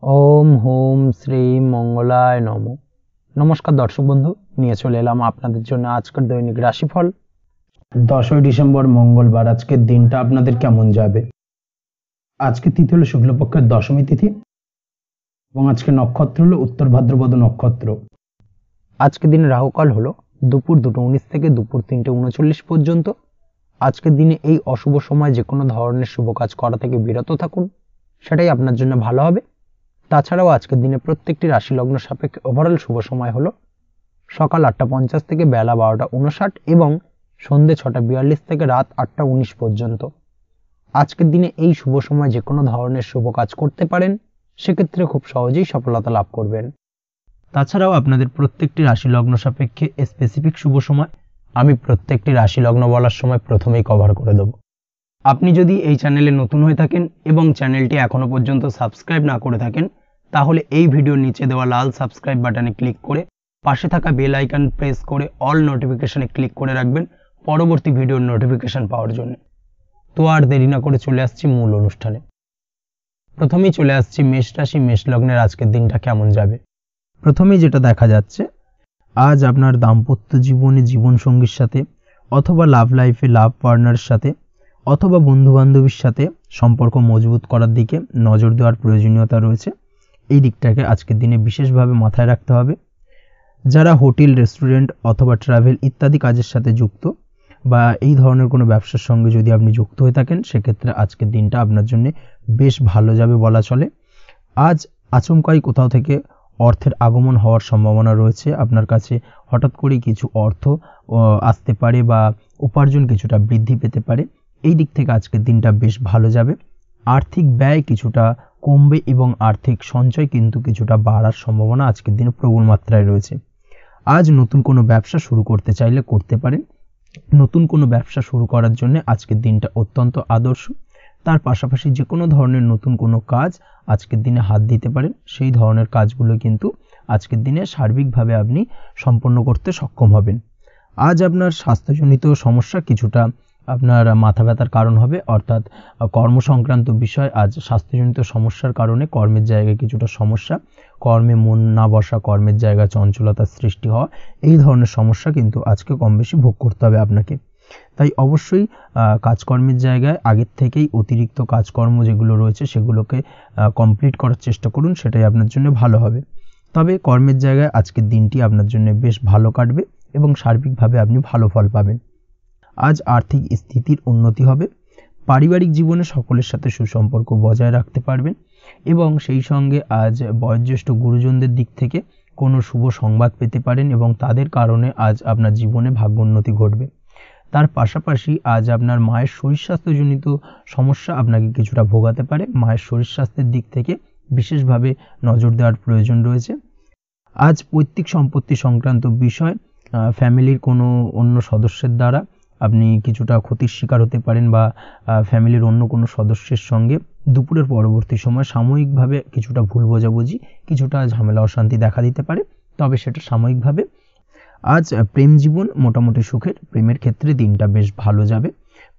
ওম home Shri মঙ্গলায় নম। নমস্কার দর্শক বন্ধু, নিয়ে চলে এলাম আপনাদের জন্য আজকের দৈনিক রাশিফল 10ই ডিসেম্বর মঙ্গলবার। আজকের দিনটা আপনাদের কেমন যাবে? আজকে তিথি হলো শুক্লপক্ষের দশমী তিথি এবং আজকে নক্ষত্র হলো উত্তর ভাদ্রপদ নক্ষত্র। আজকের দিনে রাহুকাল হলো দুপুর 2:19 থেকে দুপুর 3:39 পর্যন্ত। আজকের দিনে এই অশুভ সময় যে কোনো ধরনের শুভ কাজ করা থেকে বিরত থাকুন, সেটাই আপনার জন্য ভালো হবে। তাছাড়াও আজকের দিনে প্রত্যেকটি রাশি লগ্ন সাপেক্ষে ওভারঅল শুভ সময় হলো সকাল 8:50 থেকে বেলা 12:59 এবং সন্ধে 6:42 থেকে রাত 8:19 পর্যন্ত। আজকের দিনে এই শুভ সময় যে কোনো ধরনের শুভ কাজ করতে পারেন, সেক্ষেত্রে খুব সহজেই সফলতা লাভ করবেন। তাছাড়াও আপনাদের প্রত্যেকটি রাশি লগ্ন সাপেক্ষে স্পেসিফিক শুভ সময় আমি প্রত্যেকটি রাশি লগ্ন বলার সময় প্রথমেই কভার করে দেব। আপনি যদি এই চ্যানেলে নতুন হয়ে থাকেন এবং চ্যানেলটি এখনো পর্যন্ত সাবস্ক্রাইব না করে থাকেন, তাহলে এই ভিডিওর নিচে দেওয়া লাল সাবস্ক্রাইব বাটনে ক্লিক করে পাশে থাকা বেল আইকন প্রেস করে অল নোটিফিকেশনে ক্লিক করে রাখবেন পরবর্তী ভিডিওর নোটিফিকেশন পাওয়ার জন্য। তো আর দেরি না করে চলে আসছি মূল অনুষ্ঠানে। প্রথমেই চলে আসছি মেষ রাশি মেষ লগ্নের আজকের দিনটা কেমন যাবে। প্রথমেই যেটা দেখা যাচ্ছে, আজ আপনার দাম্পত্য জীবনে জীবনসঙ্গীর সাথে অথবা লাভ লাইফে লাভ পার্টনারের সাথে অথবা বন্ধু বান্ধবীর সাথে সম্পর্ক মজবুত করার দিকে নজর দেওয়ার প্রয়োজনীয়তা রয়েছে। এই দিকটাকে আজকের দিনে বিশেষভাবে মাথায় রাখতে হবে। যারা হোটেল, রেস্টুরেন্ট অথবা ট্রাভেল ইত্যাদি কাজের সাথে যুক্ত বা এই ধরনের কোনো ব্যবসার সঙ্গে যদি আপনি যুক্ত হয়ে থাকেন, সেক্ষেত্রে আজকের দিনটা আপনার জন্য বেশ ভালো যাবে বলা চলে। আজ আচমকাই কোথাও থেকে অর্থের আগমন হওয়ার সম্ভাবনা রয়েছে। আপনার কাছে হঠাৎ করেই কিছু অর্থ আসতে পারে বা উপার্জন কিছুটা বৃদ্ধি পেতে পারে। এই দিক থেকে আজকের দিনটা বেশ ভালো যাবে। আর্থিক ব্যয় কিছুটা কমবে এবং আর্থিক সঞ্চয় কিন্তু কিছুটা বাড়ার সম্ভাবনা আজকের দিনে প্রবল মাত্রায় রয়েছে। আজ নতুন কোনো ব্যবসা শুরু করতে চাইলে করতে পারেন। নতুন কোনো ব্যবসা শুরু করার জন্য আজকের দিনটা অত্যন্ত আদর্শ। তার পাশাপাশি যে কোনো ধরনের নতুন কোনো কাজ আজকের দিনে হাত দিতে পারেন। সেই ধরনের কাজগুলো কিন্তু আজকের দিনে সার্বিকভাবে আপনি সম্পন্ন করতে সক্ষম হবেন। আজ আপনার স্বাস্থ্যজনিত সমস্যা কিছুটা আপনার মাথা ব্যথার কারণ হবে, অর্থাৎ কর্মসংক্রান্ত বিষয়। আজ স্বাস্থ্যজনিত সমস্যার কারণে কর্মের জায়গায় কিছুটা সমস্যা, কর্মে মন না বসা, কর্মের জায়গায় চঞ্চলতার সৃষ্টি হওয়া, এই ধরনের সমস্যা কিন্তু আজকে কম বেশি ভোগ করতে হবে আপনাকে। তাই অবশ্যই কাজকর্মের জায়গায় আগের থেকেই অতিরিক্ত কাজকর্ম যেগুলো রয়েছে সেগুলোকে কমপ্লিট করার চেষ্টা করুন, সেটাই আপনার জন্য ভালো হবে। তবে কর্মের জায়গায় আজকের দিনটি আপনার জন্য বেশ ভালো কাটবে এবং সার্বিকভাবে আপনি ভালো ফল পাবেন। আজ আর্থিক স্থিতির উন্নতি হবে। পারিবারিক জীবনে সকলের সাথে সুসম্পর্ক বজায় রাখতে পারবেন এবং সেই সঙ্গে আজ বয়োজ্যেষ্ঠ গুরুজনদের দিক থেকে কোনো শুভ সংবাদ পেতে পারেন এবং তাদের কারণে আজ আপনার জীবনে ভাগ্যোন্নতি ঘটবে। তার পাশাপাশি আজ আপনার মায়ের শরীর স্বাস্থ্যজনিত সমস্যা আপনাকে কিছুটা ভোগাতে পারে। মায়ের শরীর স্বাস্থ্যের দিক থেকে বিশেষভাবে নজর দেওয়ার প্রয়োজন রয়েছে। আজ পৈতৃক সম্পত্তি সংক্রান্ত বিষয়, ফ্যামিলির কোনো অন্য সদস্যের দ্বারা আপনি কিছুটা ক্ষতির শিকার হতে পারেন বা ফ্যামিলির অন্য কোনো সদস্যের সঙ্গে দুপুরের পরবর্তী সময় সাময়িকভাবে কিছুটা ভুল বোঝাবুঝি, কিছুটা ঝামেলা অশান্তি দেখা দিতে পারে, তবে সেটা সাময়িকভাবে। আজ প্রেম জীবন মোটামুটি সুখের। প্রেমের ক্ষেত্রে দিনটা বেশ ভালো যাবে।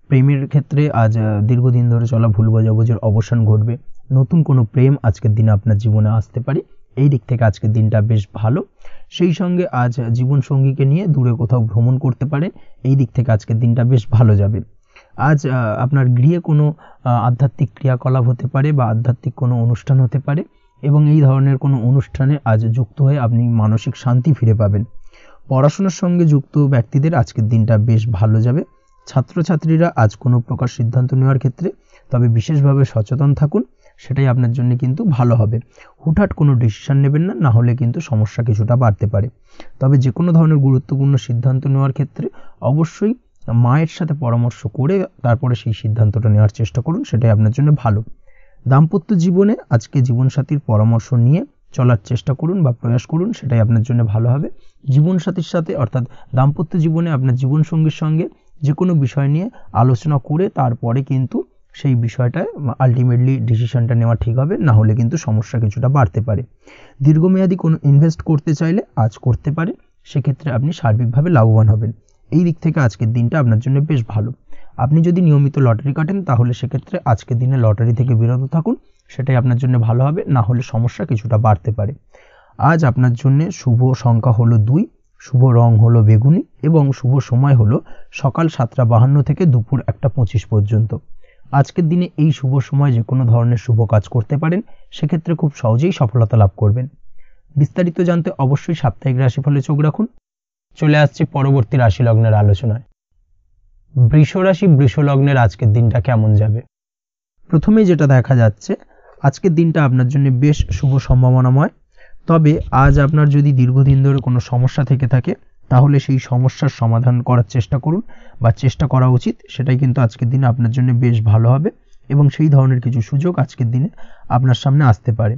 প্রেমের ক্ষেত্রে আজ দীর্ঘদিন ধরে চলা ভুল বোঝাবুঝির অবসান ঘটবে। নতুন কোনো প্রেম আজকের দিনে আপনার জীবনে আসতে পারে। এই দিক থেকে আজকের দিনটা বেশ ভালো। সেই সঙ্গে আজ জীবন সঙ্গীকে নিয়ে দূরে কোথাও ভ্রমণ করতে পারেন। এই দিক থেকে আজকের দিনটা বেশ ভালো যাবে। আজ আপনার গৃহে কোনো আধ্যাত্মিক ক্রিয়াকলাপ হতে পারে বা আধ্যাত্মিক কোনো অনুষ্ঠান হতে পারে এবং এই ধরনের কোনো অনুষ্ঠানে আজ যুক্ত হয়ে আপনি মানসিক শান্তি ফিরে পাবেন। পড়াশোনার সঙ্গে যুক্ত ব্যক্তিদের আজকের দিনটা বেশ ভালো যাবে। ছাত্রছাত্রীরা আজ কোনো প্রকার সিদ্ধান্ত নেওয়ার ক্ষেত্রে তবে বিশেষভাবে সচেতন থাকুন, সেটাই আপনার জন্য কিন্তু ভালো হবে। হুটহাট কোনো ডিসিশন নেবেন না, না হলে কিন্তু সমস্যা কিছুটা বাড়তে পারে। তবে যে কোনো ধরনের গুরুত্বপূর্ণ সিদ্ধান্ত নেওয়ার ক্ষেত্রে অবশ্যই মায়ের সাথে পরামর্শ করে তারপরে সেই সিদ্ধান্তটা নেওয়ার চেষ্টা করুন, সেটাই আপনার জন্য ভালো। দাম্পত্য জীবনে আজকে জীবনসাথীর পরামর্শ নিয়ে চলার চেষ্টা করুন বা প্রয়াস করুন, সেটাই আপনার জন্য ভালো হবে। জীবনসাথীর সাথে অর্থাৎ দাম্পত্য জীবনে আপনার জীবনসঙ্গীর সঙ্গে যে কোনো বিষয় নিয়ে আলোচনা করে তারপরে কিন্তু সেই বিষয়টায় আলটিমেটলি ডিসিশনটা নেওয়া ঠিক হবে, না হলে কিন্তু সমস্যা কিছুটা বাড়তে পারে। দীর্ঘমেয়াদী কোনো ইনভেস্ট করতে চাইলে আজ করতে পারে, সেক্ষেত্রে আপনি সার্বিকভাবে লাভবান হবেন। এই দিক থেকে আজকের দিনটা আপনার জন্য বেশ ভালো। আপনি যদি নিয়মিত লটারি কাটেন তাহলে সেক্ষেত্রে আজকের দিনে লটারি থেকে বিরত থাকুন, সেটাই আপনার জন্য ভালো হবে, না হলে সমস্যা কিছুটা বাড়তে পারে। আজ আপনার জন্য শুভ সংখ্যা হলো 2, শুভ রং হলো বেগুনি এবং শুভ সময় হলো সকাল 7:52 থেকে দুপুর 1:25 পর্যন্ত। আজকের দিনে এই শুভ সময় যে কোনো ধরনের শুভ কাজ করতে পারেন, সেক্ষেত্রে খুব সহজেই সফলতা লাভ করবেন। বিস্তারিত জানতে অবশ্যই সাপ্তাহিক রাশিফলে চোখ রাখুন। চলে আসছি পরবর্তী রাশি লগ্নের আলোচনায়। বৃষ রাশি, বৃষ লগ্নের আজকের দিনটা কেমন যাবে? প্রথমেই যেটা দেখা যাচ্ছে, আজকের দিনটা আপনার জন্য বেশ শুভ সম্ভাবনাময়। তবে আজ আপনার যদি দীর্ঘদিন ধরে কোনো সমস্যা থেকে থাকে, তাহলে সেই সমস্যার সমাধান করার চেষ্টা করুন বা চেষ্টা করা উচিত। সেটাই কিন্তু আজকের দিনে আপনার জন্য বেশ ভালো হবে এবং সেই ধরনের কিছু সুযোগ আজকের দিনে আপনার সামনে আসতে পারে।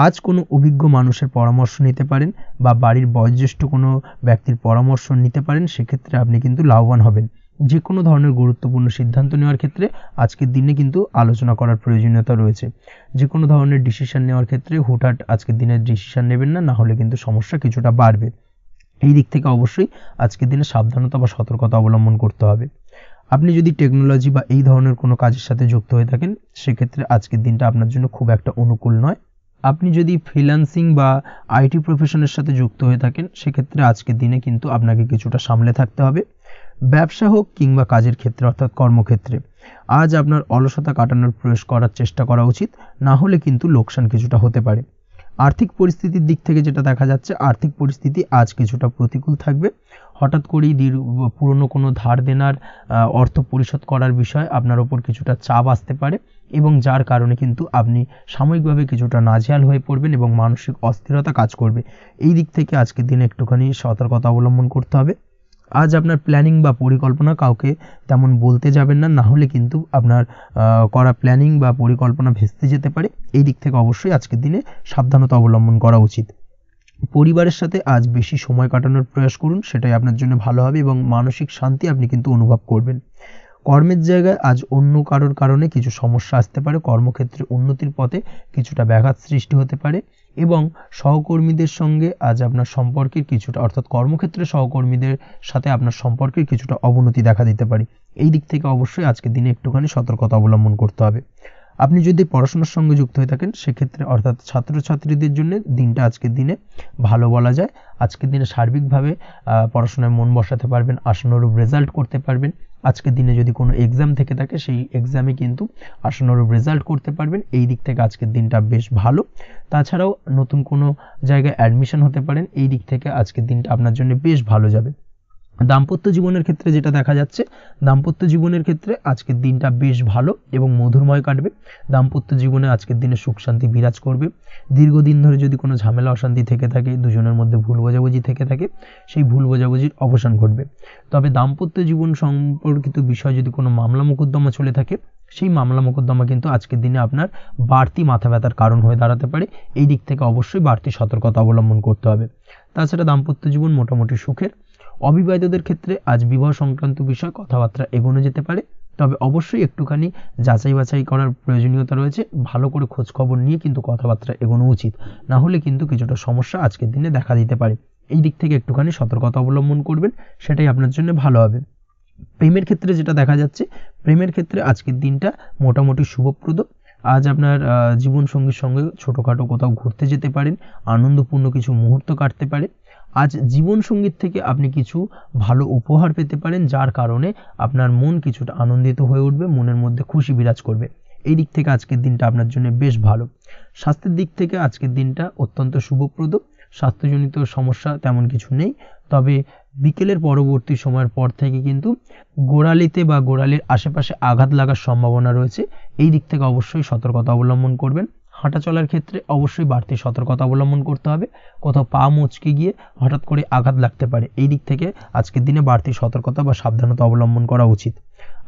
আজ কোনো অভিজ্ঞ মানুষের পরামর্শ নিতে পারেন বা বাড়ির বয়োজ্যেষ্ঠ কোনো ব্যক্তির পরামর্শ নিতে পারেন, সেক্ষেত্রে আপনি কিন্তু লাভবান হবেন। যে কোনো ধরনের গুরুত্বপূর্ণ সিদ্ধান্ত নেওয়ার ক্ষেত্রে আজকের দিনে কিন্তু আলোচনা করার প্রয়োজনীয়তা রয়েছে। যে কোনো ধরনের ডিসিশন নেওয়ার ক্ষেত্রে হুটহাট আজকের দিনে ডিসিশন নেবেন না, হলে কিন্তু সমস্যা কিছুটা বাড়বে। এই দিক থেকে অবশ্যই আজকের দিনে সাবধানতা বা সতর্কতা অবলম্বন করতে হবে। আপনি যদি টেকনোলজি বা এই ধরনের কোনো কাজের সাথে যুক্ত হয়ে থাকেন, সেক্ষেত্রে আজকের দিনটা আপনার জন্য খুব একটা অনুকূল নয়। আপনি যদি ফ্রিল্যান্সিং বা আইটি প্রফেশনের সাথে যুক্ত হয়ে থাকেন, সেক্ষেত্রে আজকের দিনে কিন্তু আপনাকে কিছুটা সামলে থাকতে হবে। ব্যবসা হোক কিংবা কাজের ক্ষেত্রে অর্থাৎ কর্মক্ষেত্রে আজ আপনার অলসতা কাটানোর প্রয়াস করার চেষ্টা করা উচিত, না হলে কিন্তু লোকসান কিছুটা হতে পারে। আর্থিক পরিস্থিতির দিক থেকে যেটা দেখা যাচ্ছে, আর্থিক পরিস্থিতি আজ কিছুটা প্রতিকূল থাকবে। হঠাৎ করেই পুরনো কোনো ধার দেনার অর্থ পরিশোধ করার বিষয়ে আপনার ওপর কিছুটা চাপ আসতে পারে এবং যার কারণে কিন্তু আপনি সাময়িকভাবে কিছুটা নাজেহাল হয়ে পড়বেন এবং মানসিক অস্থিরতা কাজ করবে। এই দিক থেকে আজকের দিনে একটুখানি সতর্কতা অবলম্বন করতে হবে। আজ আপনার প্ল্যানিং বা পরিকল্পনা কাউকে তেমন বলতে যাবেন না, না হলে কিন্তু আপনার করা প্ল্যানিং বা পরিকল্পনা ভেস্তে যেতে পারে। এই দিক থেকে অবশ্যই আজকের দিনে সাবধানতা অবলম্বন করা উচিত। পরিবারের সাথে আজ বেশি সময় কাটানোর প্রয়াস করুন, সেটাই আপনার জন্য ভালো হবে এবং মানসিক শান্তি আপনি কিন্তু অনুভব করবেন। কর্মের জায়গায় আজ অন্য কারোর কারণে কিছু সমস্যা আসতে পারে, কর্মক্ষেত্রে উন্নতির পথে কিছুটা ব্যাঘাত সৃষ্টি হতে পারে এবং সহকর্মীদের সঙ্গে আজ আপনার সম্পর্কের কিছুটা অর্থাৎ কর্মক্ষেত্রে সহকর্মীদের সাথে আপনার সম্পর্কের কিছুটা অবনতি দেখা দিতে পারে। এই দিক থেকে অবশ্যই আজকের দিনে একটুখানি সতর্কতা অবলম্বন করতে হবে। আপনি যদি পড়াশোনার সঙ্গে যুক্ত হয়ে থাকেন, সেক্ষেত্রে অর্থাৎ ছাত্রছাত্রীদের জন্য দিনটা আজকের দিনে ভালো বলা যায়। আজকের দিনে সার্বিকভাবে পড়াশোনায় মন বসাতে পারবেন, আশানুরূপ রেজাল্ট করতে পারবেন। আজকের দিনে যদি কোনো এক্সাম থেকে থাকে, সেই এক্সামে কিন্তু আশানুরূপ রেজাল্ট করতে পারবেন। এই দিক থেকে আজকের দিনটা বেশ ভালো। তাছাড়াও নতুন কোনো জায়গায় অ্যাডমিশন হতে পারেন। এই দিক থেকে আজকের দিনটা আপনার জন্য বেশ ভালো যাবে। দাম্পত্য জীবনের ক্ষেত্রে যেটা দেখা যাচ্ছে, দাম্পত্য জীবনের ক্ষেত্রে আজকের দিনটা বেশ ভালো এবং মধুরময় কাটবে। দাম্পত্য জীবনে আজকের দিনে সুখ শান্তি বিরাজ করবে। দীর্ঘদিন ধরে যদি কোনো ঝামেলা অশান্তি থেকে থাকে, দুজনের মধ্যে ভুল বোঝাবুঝি থেকে থাকে, সেই ভুল বোঝাবুঝির অবসান ঘটবে। তবে দাম্পত্য জীবন সম্পর্কিত বিষয় যদি কোনো মামলা মোকদ্দমা চলে থাকে, সেই মামলা মোকদ্দমা কিন্তু আজকের দিনে আপনার বাড়তি মাথা ব্যথার কারণ হয়ে দাঁড়াতে পারে। এই দিক থেকে অবশ্যই বাড়তি সতর্কতা অবলম্বন করতে হবে। তাছাড়া দাম্পত্য জীবন মোটামুটি সুখের। অবিবাহিতদের ক্ষেত্রে আজ বিবাহ সংক্রান্ত বিষয় কথাবার্তা এগোনো যেতে পারে, তবে অবশ্যই একটুখানি যাচাই বাছাই করার প্রয়োজনীয়তা রয়েছে। ভালো করে খোঁজ খবর নিয়ে কিন্তু কথাবার্তা এগোনো উচিত, না হলে কিন্তু কিছুটা সমস্যা আজকের দিনে দেখা দিতে পারে। এই দিক থেকে একটুখানি সতর্কতা অবলম্বন করবেন, সেটাই আপনার জন্য ভালো হবে। প্রেমের ক্ষেত্রে যেটা দেখা যাচ্ছে, প্রেমের ক্ষেত্রে আজকের দিনটা মোটামুটি শুভপ্রদ। আজ আপনার জীবনসঙ্গীর সঙ্গে ছোটোখাটো কোথাও ঘুরতে যেতে পারেন, আনন্দপূর্ণ কিছু মুহূর্ত কাটতে পারে। আজ জীবনসঙ্গীর থেকে আপনি কিছু ভালো উপহার পেতে পারেন, যার কারণে আপনার মন কিছুটা আনন্দিত হয়ে উঠবে, মনের মধ্যে খুশি বিরাজ করবে। এই দিক থেকে আজকের দিনটা আপনার জন্য বেশ ভালো। স্বাস্থ্যের দিক থেকে আজকের দিনটা অত্যন্ত শুভপ্রদ। স্বাস্থ্যজনিত সমস্যা তেমন কিছু নেই, তবে বিকেলের পরবর্তী সময়ের পর থেকে কিন্তু গোড়ালিতে বা গোড়ালির আশেপাশে আঘাত লাগার সম্ভাবনা রয়েছে। এই দিক থেকে অবশ্যই সতর্কতা অবলম্বন করবেন। হাঁটা চলার ক্ষেত্রে অবশ্যই বাড়তি সতর্কতা অবলম্বন করতে হবে। কোথাও পা মুচকে গিয়ে হঠাৎ করে আঘাত লাগতে পারে। এই দিক থেকে আজকের দিনে বাড়তি সতর্কতা বা সাবধানতা অবলম্বন করা উচিত।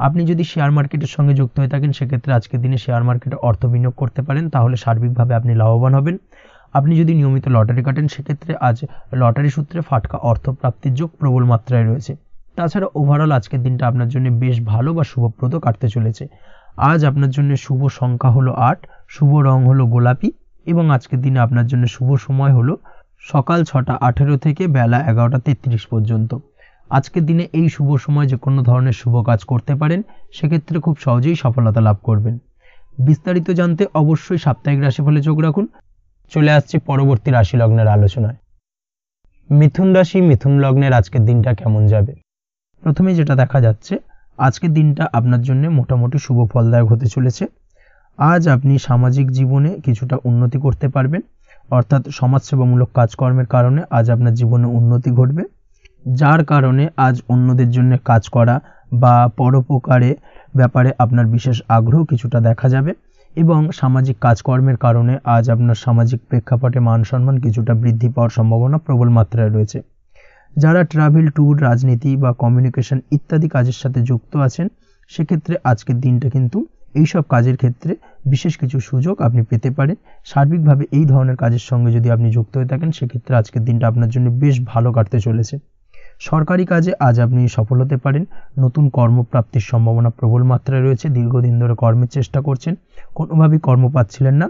আপনি যদি শেয়ার মার্কেটের সঙ্গে যুক্ত হয়ে থাকেন, সেক্ষেত্রে আজকের দিনে শেয়ার মার্কেটে অর্থ বিনিয়োগ করতে পারেন, তাহলে সার্বিকভাবে আপনি লাভবান হবেন। আপনি যদি নিয়মিত লটারি কাটেন, সেক্ষেত্রে আজ লটারি সূত্রে ফাটকা অর্থ প্রাপ্তির যোগ প্রবল মাত্রায় রয়েছে। তাছাড়া ওভারঅল আজকের দিনটা আপনার জন্য বেশ ভালো বা শুভপ্রদ কাটতে চলেছে। আজ আপনার জন্য শুভ সংখ্যা হলো 8, শুভ রং হলো গোলাপি এবং আজকের দিনে আপনার জন্য শুভ সময় হলো সকাল 6:18 থেকে বেলা 11:33 পর্যন্ত। আজকের দিনে এই শুভ সময় যে কোনো ধরনের শুভ কাজ করতে পারেন, সেক্ষেত্রে খুব সহজেই সফলতা লাভ করবেন। বিস্তারিত জানতে অবশ্যই সাপ্তাহিক রাশিফলে চোখ রাখুন। চলে আসছে পরবর্তী রাশি লগ্নের আলোচনায়। মিথুন রাশি, মিথুন লগ্নের আজকের দিনটা কেমন যাবে? প্রথমে যেটা দেখা যাচ্ছে, আজকের দিনটা আপনার জন্য মোটামুটি শুভ ফলদায়ক হতে চলেছে। আজ আপনি সামাজিক জীবনে কিছুটা উন্নতি করতে পারবেন, অর্থাৎ সমাজসেবামূলক কাজকর্মের কারণে আজ আপনার জীবনে উন্নতি ঘটবে, যার কারণে আজ অন্যদের জন্য কাজ করা বা পরোপকারের ব্যাপারে আপনার বিশেষ আগ্রহ কিছুটা দেখা যাবে এবং সামাজিক কাজকর্মের কারণে আজ আপনার সামাজিক প্রেক্ষাপটে মান সম্মান কিছুটা বৃদ্ধি পাওয়ার সম্ভাবনা প্রবল মাত্রায় রয়েছে। যারা ট্রাভেল, ট্যুর, রাজনীতি বা কমিউনিকেশন ইত্যাদি কাজের সাথে যুক্ত আছেন, সেক্ষেত্রে আজকের দিনটা কিন্তু এইসব কাজের ক্ষেত্রে বিশেষ কিছু সুযোগ আপনি পেতে পারেন। সার্বিকভাবে এই ধরনের কাজের সঙ্গে যদি আপনি যুক্ত হয়ে থাকেন, সেক্ষেত্রে আজকের দিনটা আপনার জন্য বেশ ভালো কাটতে চলেছে। সরকারি কাজে আজ আপনি সফল হতে পারেন। নতুন কর্মপ্রাপ্তির সম্ভাবনা প্রবল মাত্রায় রয়েছে। দীর্ঘদিন ধরে কর্মের চেষ্টা করছেন, কোনোভাবেই কর্ম পাচ্ছিলেন না,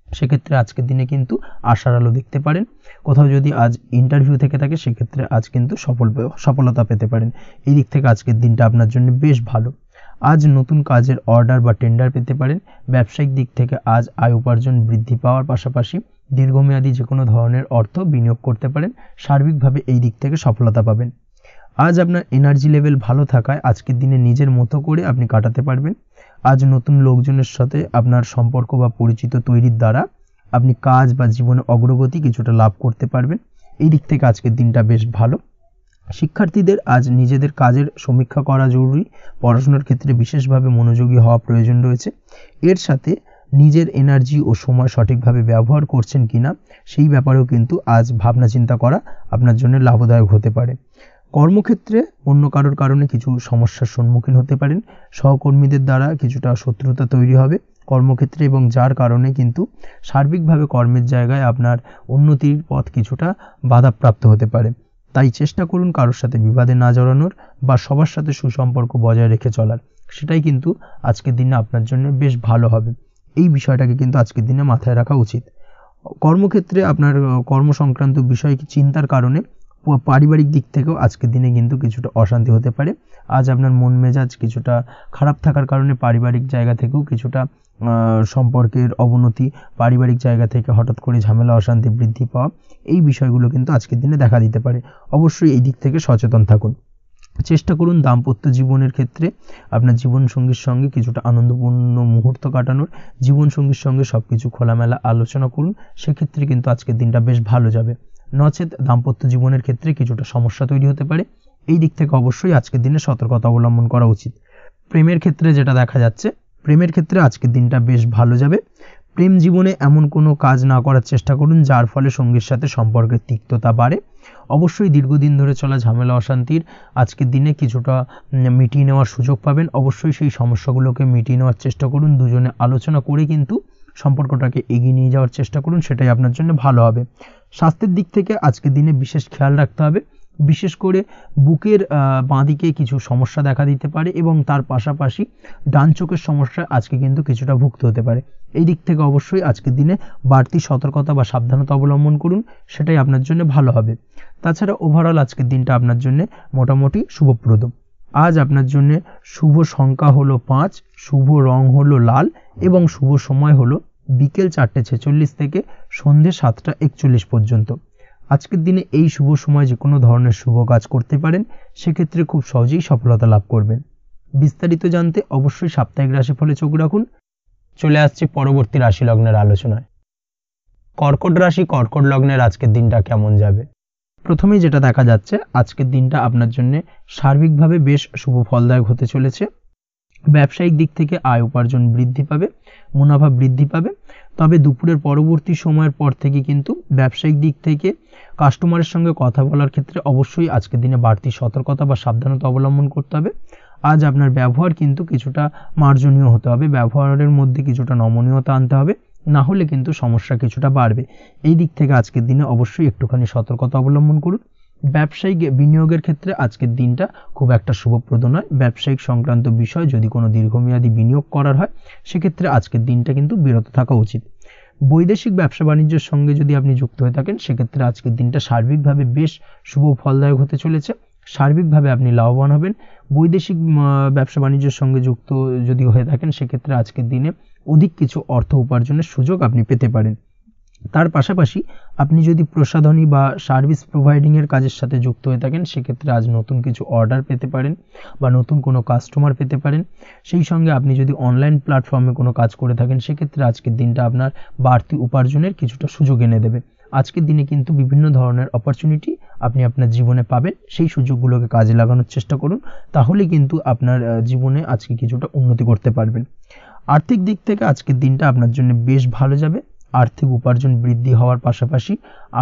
সেক্ষেত্রে আজকের দিনে কিন্তু আশার আলো দেখতে পারেন। কোথাও যদি আজ ইন্টারভিউ থেকে থাকে, সেক্ষেত্রে আজ কিন্তু সফলতা পেতে পারেন। এই দিক থেকে আজকের দিনটা আপনার জন্য বেশ ভালো। আজ নতুন কাজের অর্ডার বা টেন্ডার পেতে পারেন। ব্যবসায়িক দিক থেকে আজ আয় উপার্জন বৃদ্ধি পাওয়ার পাশাপাশি দীর্ঘমেয়াদী যে কোনো ধরনের অর্থ বিনিয়োগ করতে পারেন। সার্বিকভাবে এই দিক থেকে সফলতা পাবেন। আজ আপনার এনার্জি লেভেল ভালো থাকায় আজকের দিনে নিজের মতো করে আপনি কাটাতে পারবেন। আজ নতুন লোকজনের সাথে আপনার সম্পর্ক বা পরিচিত তৈরির দ্বারা আপনি কাজ বা জীবনে অগ্রগতি কিছুটা লাভ করতে পারবেন। এই দিক থেকে আজকের দিনটা বেশ ভালো। শিক্ষার্থীদের আজ নিজেদের কাজের সমীক্ষা করা জরুরি। পড়াশোনার ক্ষেত্রে বিশেষভাবে মনোযোগী হওয়া প্রয়োজন রয়েছে। এর সাথে নিজের এনার্জি ও সময় সঠিকভাবে ব্যবহার করছেন কিনা সেই ব্যাপারেও কিন্তু আজ ভাবনা চিন্তা করা আপনার জন্য লাভদায়ক হতে পারে। কর্মক্ষেত্রে অন্য কারোর কারণে কিছু সমস্যার সম্মুখীন হতে পারেন। সহকর্মীদের দ্বারা কিছুটা শত্রুতা তৈরি হবে কর্মক্ষেত্রে, এবং যার কারণে কিন্তু সার্বিকভাবে কর্মের জায়গায় আপনার উন্নতির পথ কিছুটা বাধাপ্রাপ্ত হতে পারে। তাই চেষ্টা করুন কারোর সাথে বিবাদে না জড়ানোর বা সবার সাথে সুসম্পর্ক বজায় রেখে চলার। সেটাই কিন্তু আজকের দিনে আপনার জন্য বেশ ভালো হবে। এই বিষয়টাকে কিন্তু আজকের দিনে মাথায় রাখা উচিত। কর্মক্ষেত্রে আপনার কর্মসংক্রান্ত বিষয় চিন্তার কারণে পারিবারিক দিক থেকেও আজকের দিনে কিন্তু কিছুটা অশান্তি হতে পারে। আজ আপনার মন মেজাজ কিছুটা খারাপ থাকার কারণে পারিবারিক জায়গা থেকেও কিছুটা সম্পর্কের অবনতি, পারিবারিক জায়গা থেকে হঠাৎ করে ঝামেলা অশান্তি বৃদ্ধি পাওয়া, এই বিষয়গুলো কিন্তু আজকের দিনে দেখা দিতে পারে। অবশ্যই এই দিক থেকে সচেতন থাকুন। চেষ্টা করুন দাম্পত্য জীবনের ক্ষেত্রে আপনার জীবনসঙ্গীর সঙ্গে কিছুটা আনন্দপূর্ণ মুহূর্ত কাটানোর। জীবনসঙ্গীর সঙ্গে সব কিছু খোলামেলা আলোচনা করুন, সেক্ষেত্রে কিন্তু আজকের দিনটা বেশ ভালো যাবে। নচেত দাম্পত্য জীবনের ক্ষেত্রে কিছুটা সমস্যা তৈরি হতে পারে। এই দিক থেকে অবশ্যই আজকের দিনে সতর্কতা অবলম্বন করা উচিত। প্রেমের ক্ষেত্রে যেটা দেখা যাচ্ছে, প্রেমের ক্ষেত্রে আজকের দিনটা বেশ ভালো যাবে। প্রেম জীবনে এমন কোনো কাজ না করার চেষ্টা করুন যার ফলে সঙ্গীর সাথে সম্পর্কের তিক্ততা বাড়ে। অবশ্যই দীর্ঘদিন ধরে চলা ঝামেলা অশান্তির আজকের দিনে কিছুটা মিটিয়ে নেওয়ার সুযোগ পাবেন। অবশ্যই সেই সমস্যাগুলোকে মিটিয়ে নেওয়ার চেষ্টা করুন। দুজনে আলোচনা করে কিন্তু সম্পর্কটাকে এগিয়ে নিয়ে যাওয়ার চেষ্টা করুন, সেটাই আপনার জন্য ভালো হবে। স্বাস্থ্যের দিক থেকে আজকের দিনে বিশেষ খেয়াল রাখতে হবে। বিশেষ করে বুকের বাঁ দিকে কিছু সমস্যা দেখা দিতে পারে এবং তার পাশাপাশি ডান চোখের সমস্যা আজকে কিন্তু কিছুটা ভুগতে হতে পারে। এই দিক থেকে অবশ্যই আজকের দিনে বাড়তি সতর্কতা বা সাবধানতা অবলম্বন করুন, সেটাই আপনার জন্য ভালো হবে। তাছাড়া ওভারঅল আজকের দিনটা আপনার জন্য মোটামুটি শুভপ্রদ। আজ আপনার জন্য শুভ সংখ্যা হলো 5, শুভ রং হলো লাল এবং শুভ সময় হলো বিকেল 4:46 থেকে সন্ধ্যে 7:41 পর্যন্ত। আজকের দিনে এই শুভ সময় যে কোনো ধরনের শুভ কাজ করতে পারেন, সেক্ষেত্রে খুব সহজেই সফলতা লাভ করবেন। বিস্তারিত জানতে অবশ্যই সাপ্তাহিক রাশিফলে চোখ রাখুন। চলে আসছে পরবর্তী রাশি লগ্নের আলোচনায়। কর্কট রাশি, কর্কট লগ্নের আজকের দিনটা কেমন যাবে? প্রথমেই যেটা দেখা যাচ্ছে, আজকের দিনটা আপনার জন্য সার্বিকভাবে বেশ শুভ ফলদায়ক হতে চলেছে। ব্যবসায়িক দিক থেকে আয় উপার্জন বৃদ্ধি পাবে, মুনাফা বৃদ্ধি পাবে। তবে দুপুরের পরবর্তী সময়ের পর থেকে কিন্তু ব্যবসায়িক দিক থেকে কাস্টমারের সঙ্গে কথা বলার ক্ষেত্রে অবশ্যই আজকের দিনে বাড়তি সতর্কতা বা সাবধানতা অবলম্বন করতে হবে। আজ আপনার ব্যবহার কিন্তু কিছুটা মার্জনীয় হতে হবে, ব্যবহারের মধ্যে কিছুটা নমনীয়তা আনতে হবে, না হলে কিন্তু সমস্যা কিছুটা বাড়বে। এই দিক থেকে আজকের দিনে অবশ্যই একটুখানি সতর্কতা অবলম্বন করুন। ব্যবসায়িক বিনিয়োগের ক্ষেত্রে আজকের দিনটা খুব একটা শুভপ্রদ নয়। ব্যবসায়িক সংক্রান্ত বিষয় যদি কোনো দীর্ঘমেয়াদী বিনিয়োগ করার হয়, সেক্ষেত্রে আজকের দিনটা কিন্তু বিরত থাকা উচিত। বৈদেশিক ব্যবসা বাণিজ্যের সঙ্গে যদি আপনি যুক্ত হয়ে থাকেন, সেক্ষেত্রে আজকের দিনটা সার্বিকভাবে বেশ শুভ ফলদায়ক হতে চলেছে। সার্বিকভাবে আপনি লাভবান হবেন। বৈদেশিক ব্যবসা বাণিজ্যের সঙ্গে যুক্ত যদি হয়ে থাকেন সেক্ষেত্রে আজকের দিনে অধিক কিছু অর্থ উপার্জনের সুযোগ আপনি পেতে পারেন। তার পাশাপাশি আপনি যদি প্রসাধনী বা সার্ভিস প্রোভাইডিংয়ের কাজের সাথে যুক্ত হয়ে থাকেন সেক্ষেত্রে আজ নতুন কিছু অর্ডার পেতে পারেন বা নতুন কোনো কাস্টমার পেতে পারেন। সেই সঙ্গে আপনি যদি অনলাইন প্ল্যাটফর্মে কোনো কাজ করে থাকেন সেক্ষেত্রে আজকের দিনটা আপনার বাড়তি উপার্জনের কিছুটা সুযোগ এনে দেবে। আজকের দিনে কিন্তু বিভিন্ন ধরনের অপরচুনিটি আপনি আপনার জীবনে পাবেন, সেই সুযোগগুলোকে কাজে লাগানোর চেষ্টা করুন, তাহলে কিন্তু আপনার জীবনে আজকে কিছুটা উন্নতি করতে পারবেন। আর্থিক দিক থেকে আজকের দিনটা আপনার জন্য বেশ ভালো যাবে। আর্থিক উপার্জন বৃদ্ধি হওয়ার পাশাপাশি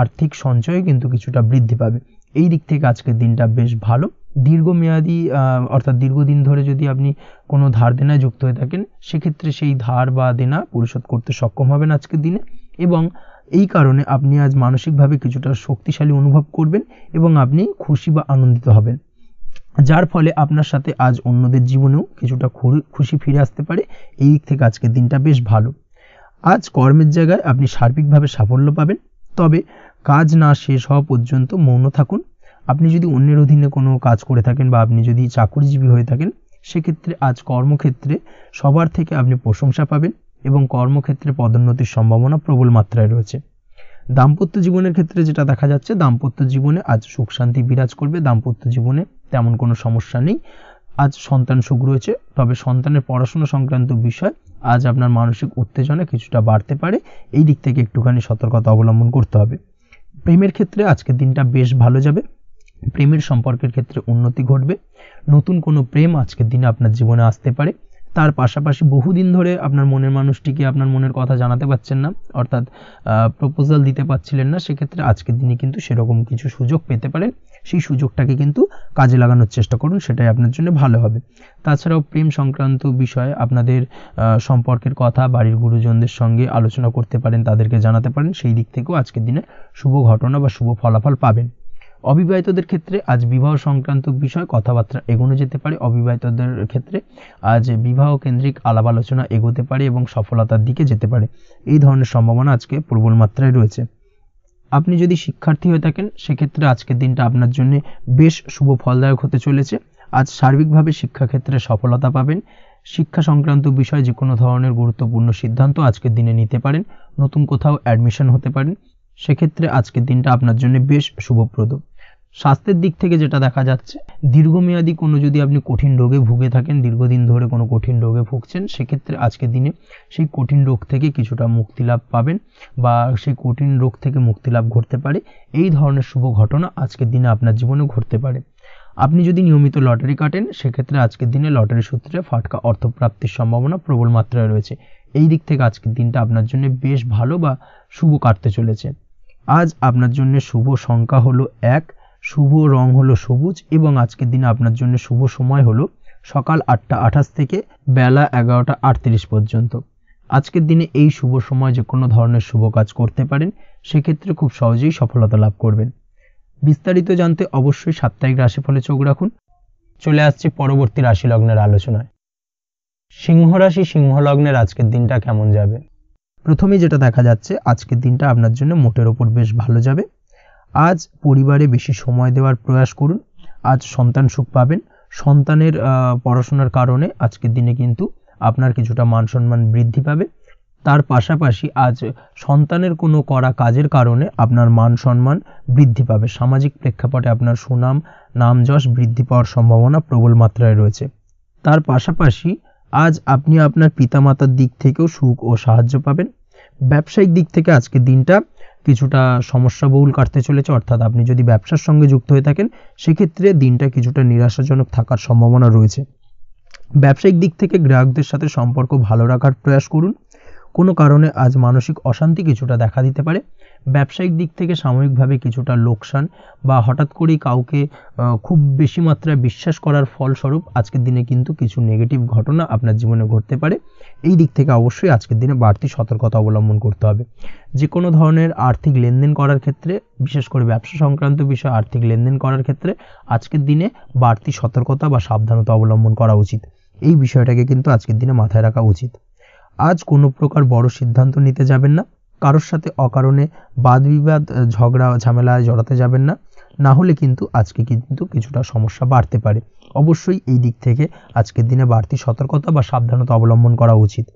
আর্থিক সঞ্চয় কিন্তু কিছুটা বৃদ্ধি পাবে। এই দিক থেকে আজকের দিনটা বেশ ভালো। দীর্ঘমেয়াদী অর্থাৎ দীর্ঘদিন ধরে যদি আপনি কোনো ধার দেনায় যুক্ত হয়ে থাকেন সেক্ষেত্রে সেই ধার বা দেনা পরিশোধ করতে সক্ষম হবেন আজকের দিনে, এবং এই কারণে আপনি আজ মানসিকভাবে কিছুটা শক্তিশালী অনুভব করবেন এবং আপনি খুশি বা আনন্দিত হবেন, যার ফলে আপনার সাথে আজ অন্যদের জীবনেও কিছুটা খুশি ফিরে আসতে পারে। এই দিক থেকে আজকের দিনটা বেশ ভালো। আজ কর্মের জায়গায় আপনি সার্বিকভাবে সাফল্য পাবেন, তবে কাজ না শেষ হওয়া পর্যন্ত মৌন থাকুন। আপনি যদি অন্যের অধীনে কোনো কাজ করে থাকেন বা আপনি যদি চাকুরিজীবী হয়ে থাকেন সেক্ষেত্রে আজ কর্মক্ষেত্রে সবার থেকে আপনি প্রশংসা পাবেন এবং কর্মক্ষেত্রে পদোন্নতির সম্ভাবনা প্রবল মাত্রায় রয়েছে। দাম্পত্য জীবনের ক্ষেত্রে যেটা দেখা যাচ্ছে, দাম্পত্য জীবনে আজ সুখ শান্তি বিরাজ করবে। দাম্পত্য জীবনে তেমন কোনো সমস্যা নেই। আজ সন্তান সুখ রয়েছে, তবে সন্তানের পড়াশোনা সংক্রান্ত বিষয় আজ আপনার মানসিক উত্তেজনা কিছুটা বাড়তে পারে। এই দিক থেকে একটুখানি সতর্কতা অবলম্বন করতে হবে। প্রেমের ক্ষেত্রে আজকের দিনটা বেশ ভালো যাবে। প্রেমের সম্পর্কের ক্ষেত্রে উন্নতি ঘটবে। নতুন কোনো প্রেম আজকের দিনে আপনার জীবনে আসতে পারে। তার পাশাপাশি বহুদিন ধরে আপনার মনের মানুষটিকে আপনার মনের কথা জানাতে পারছেন না, অর্থাৎ প্রপোজাল দিতে পারছিলেন না, সেক্ষেত্রে আজকের দিনে কিন্তু সেরকম কিছু সুযোগ পেতে পারেন। সেই সুযোগটাকে কিন্তু কাজে লাগানোর চেষ্টা করুন, সেটাই আপনার জন্য ভালো হবে। তাছাড়াও প্রেম সংক্রান্ত বিষয়ে আপনাদের সম্পর্কের কথা বাড়ির গুরুজনদের সঙ্গে আলোচনা করতে পারেন, তাদেরকে জানাতে পারেন। সেই দিক থেকেও আজকের দিনে শুভ ঘটনা বা শুভ ফলাফল পাবেন। অবিবাহিতদের ক্ষেত্রে আজ বিবাহ সংক্রান্ত বিষয় কথাবার্তা এগোনো যেতে পারে। অবিবাহিতদের ক্ষেত্রে আজ বিবাহ কেন্দ্রিক আলাপ আলোচনা এগোতে পারে এবং সফলতার দিকে যেতে পারে। এই ধরনের সম্ভাবনা আজকে প্রবল মাত্রায় রয়েছে। আপনি যদি শিক্ষার্থী হয়ে থাকেন সেক্ষেত্রে আজকের দিনটা আপনার জন্য বেশ শুভ ফলদায়ক হতে চলেছে। আজ সার্বিকভাবে শিক্ষাক্ষেত্রে সফলতা পাবেন। শিক্ষা সংক্রান্ত বিষয়ে যে কোনো ধরনের গুরুত্বপূর্ণ সিদ্ধান্ত আজকের দিনে নিতে পারেন। নতুন কোথাও অ্যাডমিশন হতে পারেন, সেক্ষেত্রে আজকের দিনটা আপনার জন্য বেশ শুভপ্রদ। স্বাস্থ্যের দিক থেকে যেটা দেখা যাচ্ছে, দীর্ঘমেয়াদী কোনো যদি আপনি কঠিন রোগে ভুগে থাকেন, দীর্ঘদিন ধরে কোনো কঠিন রোগে ভুগছেন, সেক্ষেত্রে আজকের দিনে সেই কঠিন রোগ থেকে কিছুটা মুক্তি লাভ পাবেন বা সেই কঠিন রোগ থেকে মুক্তি লাভ ঘটতে পারে। এই ধরনের শুভ ঘটনা আজকের দিনে আপনার জীবনে ঘটতে পারে। আপনি যদি নিয়মিত লটারি কাটেন সেক্ষেত্রে আজকের দিনে লটারি সূত্রে ফাটকা অর্থপ্রাপ্তির সম্ভাবনা প্রবল মাত্রায় রয়েছে। এই দিক থেকে আজকের দিনটা আপনার জন্য বেশ ভালো বা শুভ কাটতে চলেছে। আজ আপনার জন্য শুভ সংখ্যা হলো 1, শুভ রং হলো সবুজ এবং আজকের দিনে আপনার জন্য শুভ সময় হলো সকাল 8টা 28 থেকে বেলা 11টা 38 পর্যন্ত। আজকের দিনে এই শুভ সময় যে কোনো ধরনের শুভ কাজ করতে পারেন, সেক্ষেত্রে খুব সহজেই সফলতা লাভ করবেন। বিস্তারিত জানতে অবশ্যই সাপ্তাহিক রাশিফলে চোখ রাখুন। চলে আসছে পরবর্তী রাশি লগ্নের আলোচনায়। সিংহ রাশি সিংহ লগ্নের আজকের দিনটা কেমন যাবে? প্রথমেই যেটা দেখা যাচ্ছে, আজকের দিনটা আপনার জন্য মোটের ওপর বেশ ভালো যাবে। আজ পরিবারে বেশি সময় দেওয়ার প্রয়াস করুন। আজ সন্তান সুখ পাবেন। সন্তানের পড়াশোনার কারণে আজকের দিনে কিন্তু আপনার কিছুটা মান সম্মান বৃদ্ধি পাবে। তার পাশাপাশি আজ সন্তানের কোনো করা কাজের কারণে আপনার মান সম্মান বৃদ্ধি পাবে। সামাজিক প্রেক্ষাপটে আপনার সুনাম নাম যশ বৃদ্ধি পাওয়ার সম্ভাবনা প্রবল মাত্রায় রয়েছে। তার পাশাপাশি আজ আপনি আপনার পিতামাতার দিক থেকেও সুখ ও সাহায্য পাবেন। ব্যবসায়িক দিক থেকে আজকের দিনটা কিছুটা সমস্যাবহুল কাটতে চলেছে, অর্থাৎ আপনি যদি ব্যবসার সঙ্গে যুক্ত হয়ে থাকেন সেক্ষেত্রে দিনটা কিছুটা নিরাশাজনক থাকার সম্ভাবনা রয়েছে। ব্যবসায়িক দিক থেকে গ্রাহকদের সাথে সম্পর্ক ভালো রাখার প্রয়াস করুন। কোনো কারণে আজ মানসিক অশান্তি কিছুটা দেখা দিতে পারে। ব্যবসায়িক দিক থেকে সাময়িকভাবে কিছুটা লোকসান বা হঠাৎ করেই কাউকে খুব বেশি মাত্রায় বিশ্বাস করার ফলস্বরূপ আজকের দিনে কিন্তু কিছু নেগেটিভ ঘটনা আপনার জীবনে ঘটতে পারে। এই দিক থেকে অবশ্যই আজকের দিনে বাড়তি সতর্কতা অবলম্বন করতে হবে। যে কোনো ধরনের আর্থিক লেনদেন করার ক্ষেত্রে, বিশেষ করে ব্যবসা সংক্রান্ত বিষয়ে আর্থিক লেনদেন করার ক্ষেত্রে আজকের দিনে বাড়তি সতর্কতা বা সাবধানতা অবলম্বন করা উচিত। এই বিষয়টাকে কিন্তু আজকের দিনে মাথায় রাখা উচিত। আজ কোনো প্রকার বড় সিদ্ধান্ত নিতে যাবেন না। কারোর সাথে অকারণে বাদ বিবাদ ঝগড়া ঝামেলায় জড়াতে যাবেন না। না হলে কিন্তু আজকে কিন্তু কিছুটা সমস্যা বাড়তে পারে। অবশ্যই এই দিক থেকে আজকের দিনে বাড়তি সতর্কতা বা সাবধানতা অবলম্বন করা উচিত।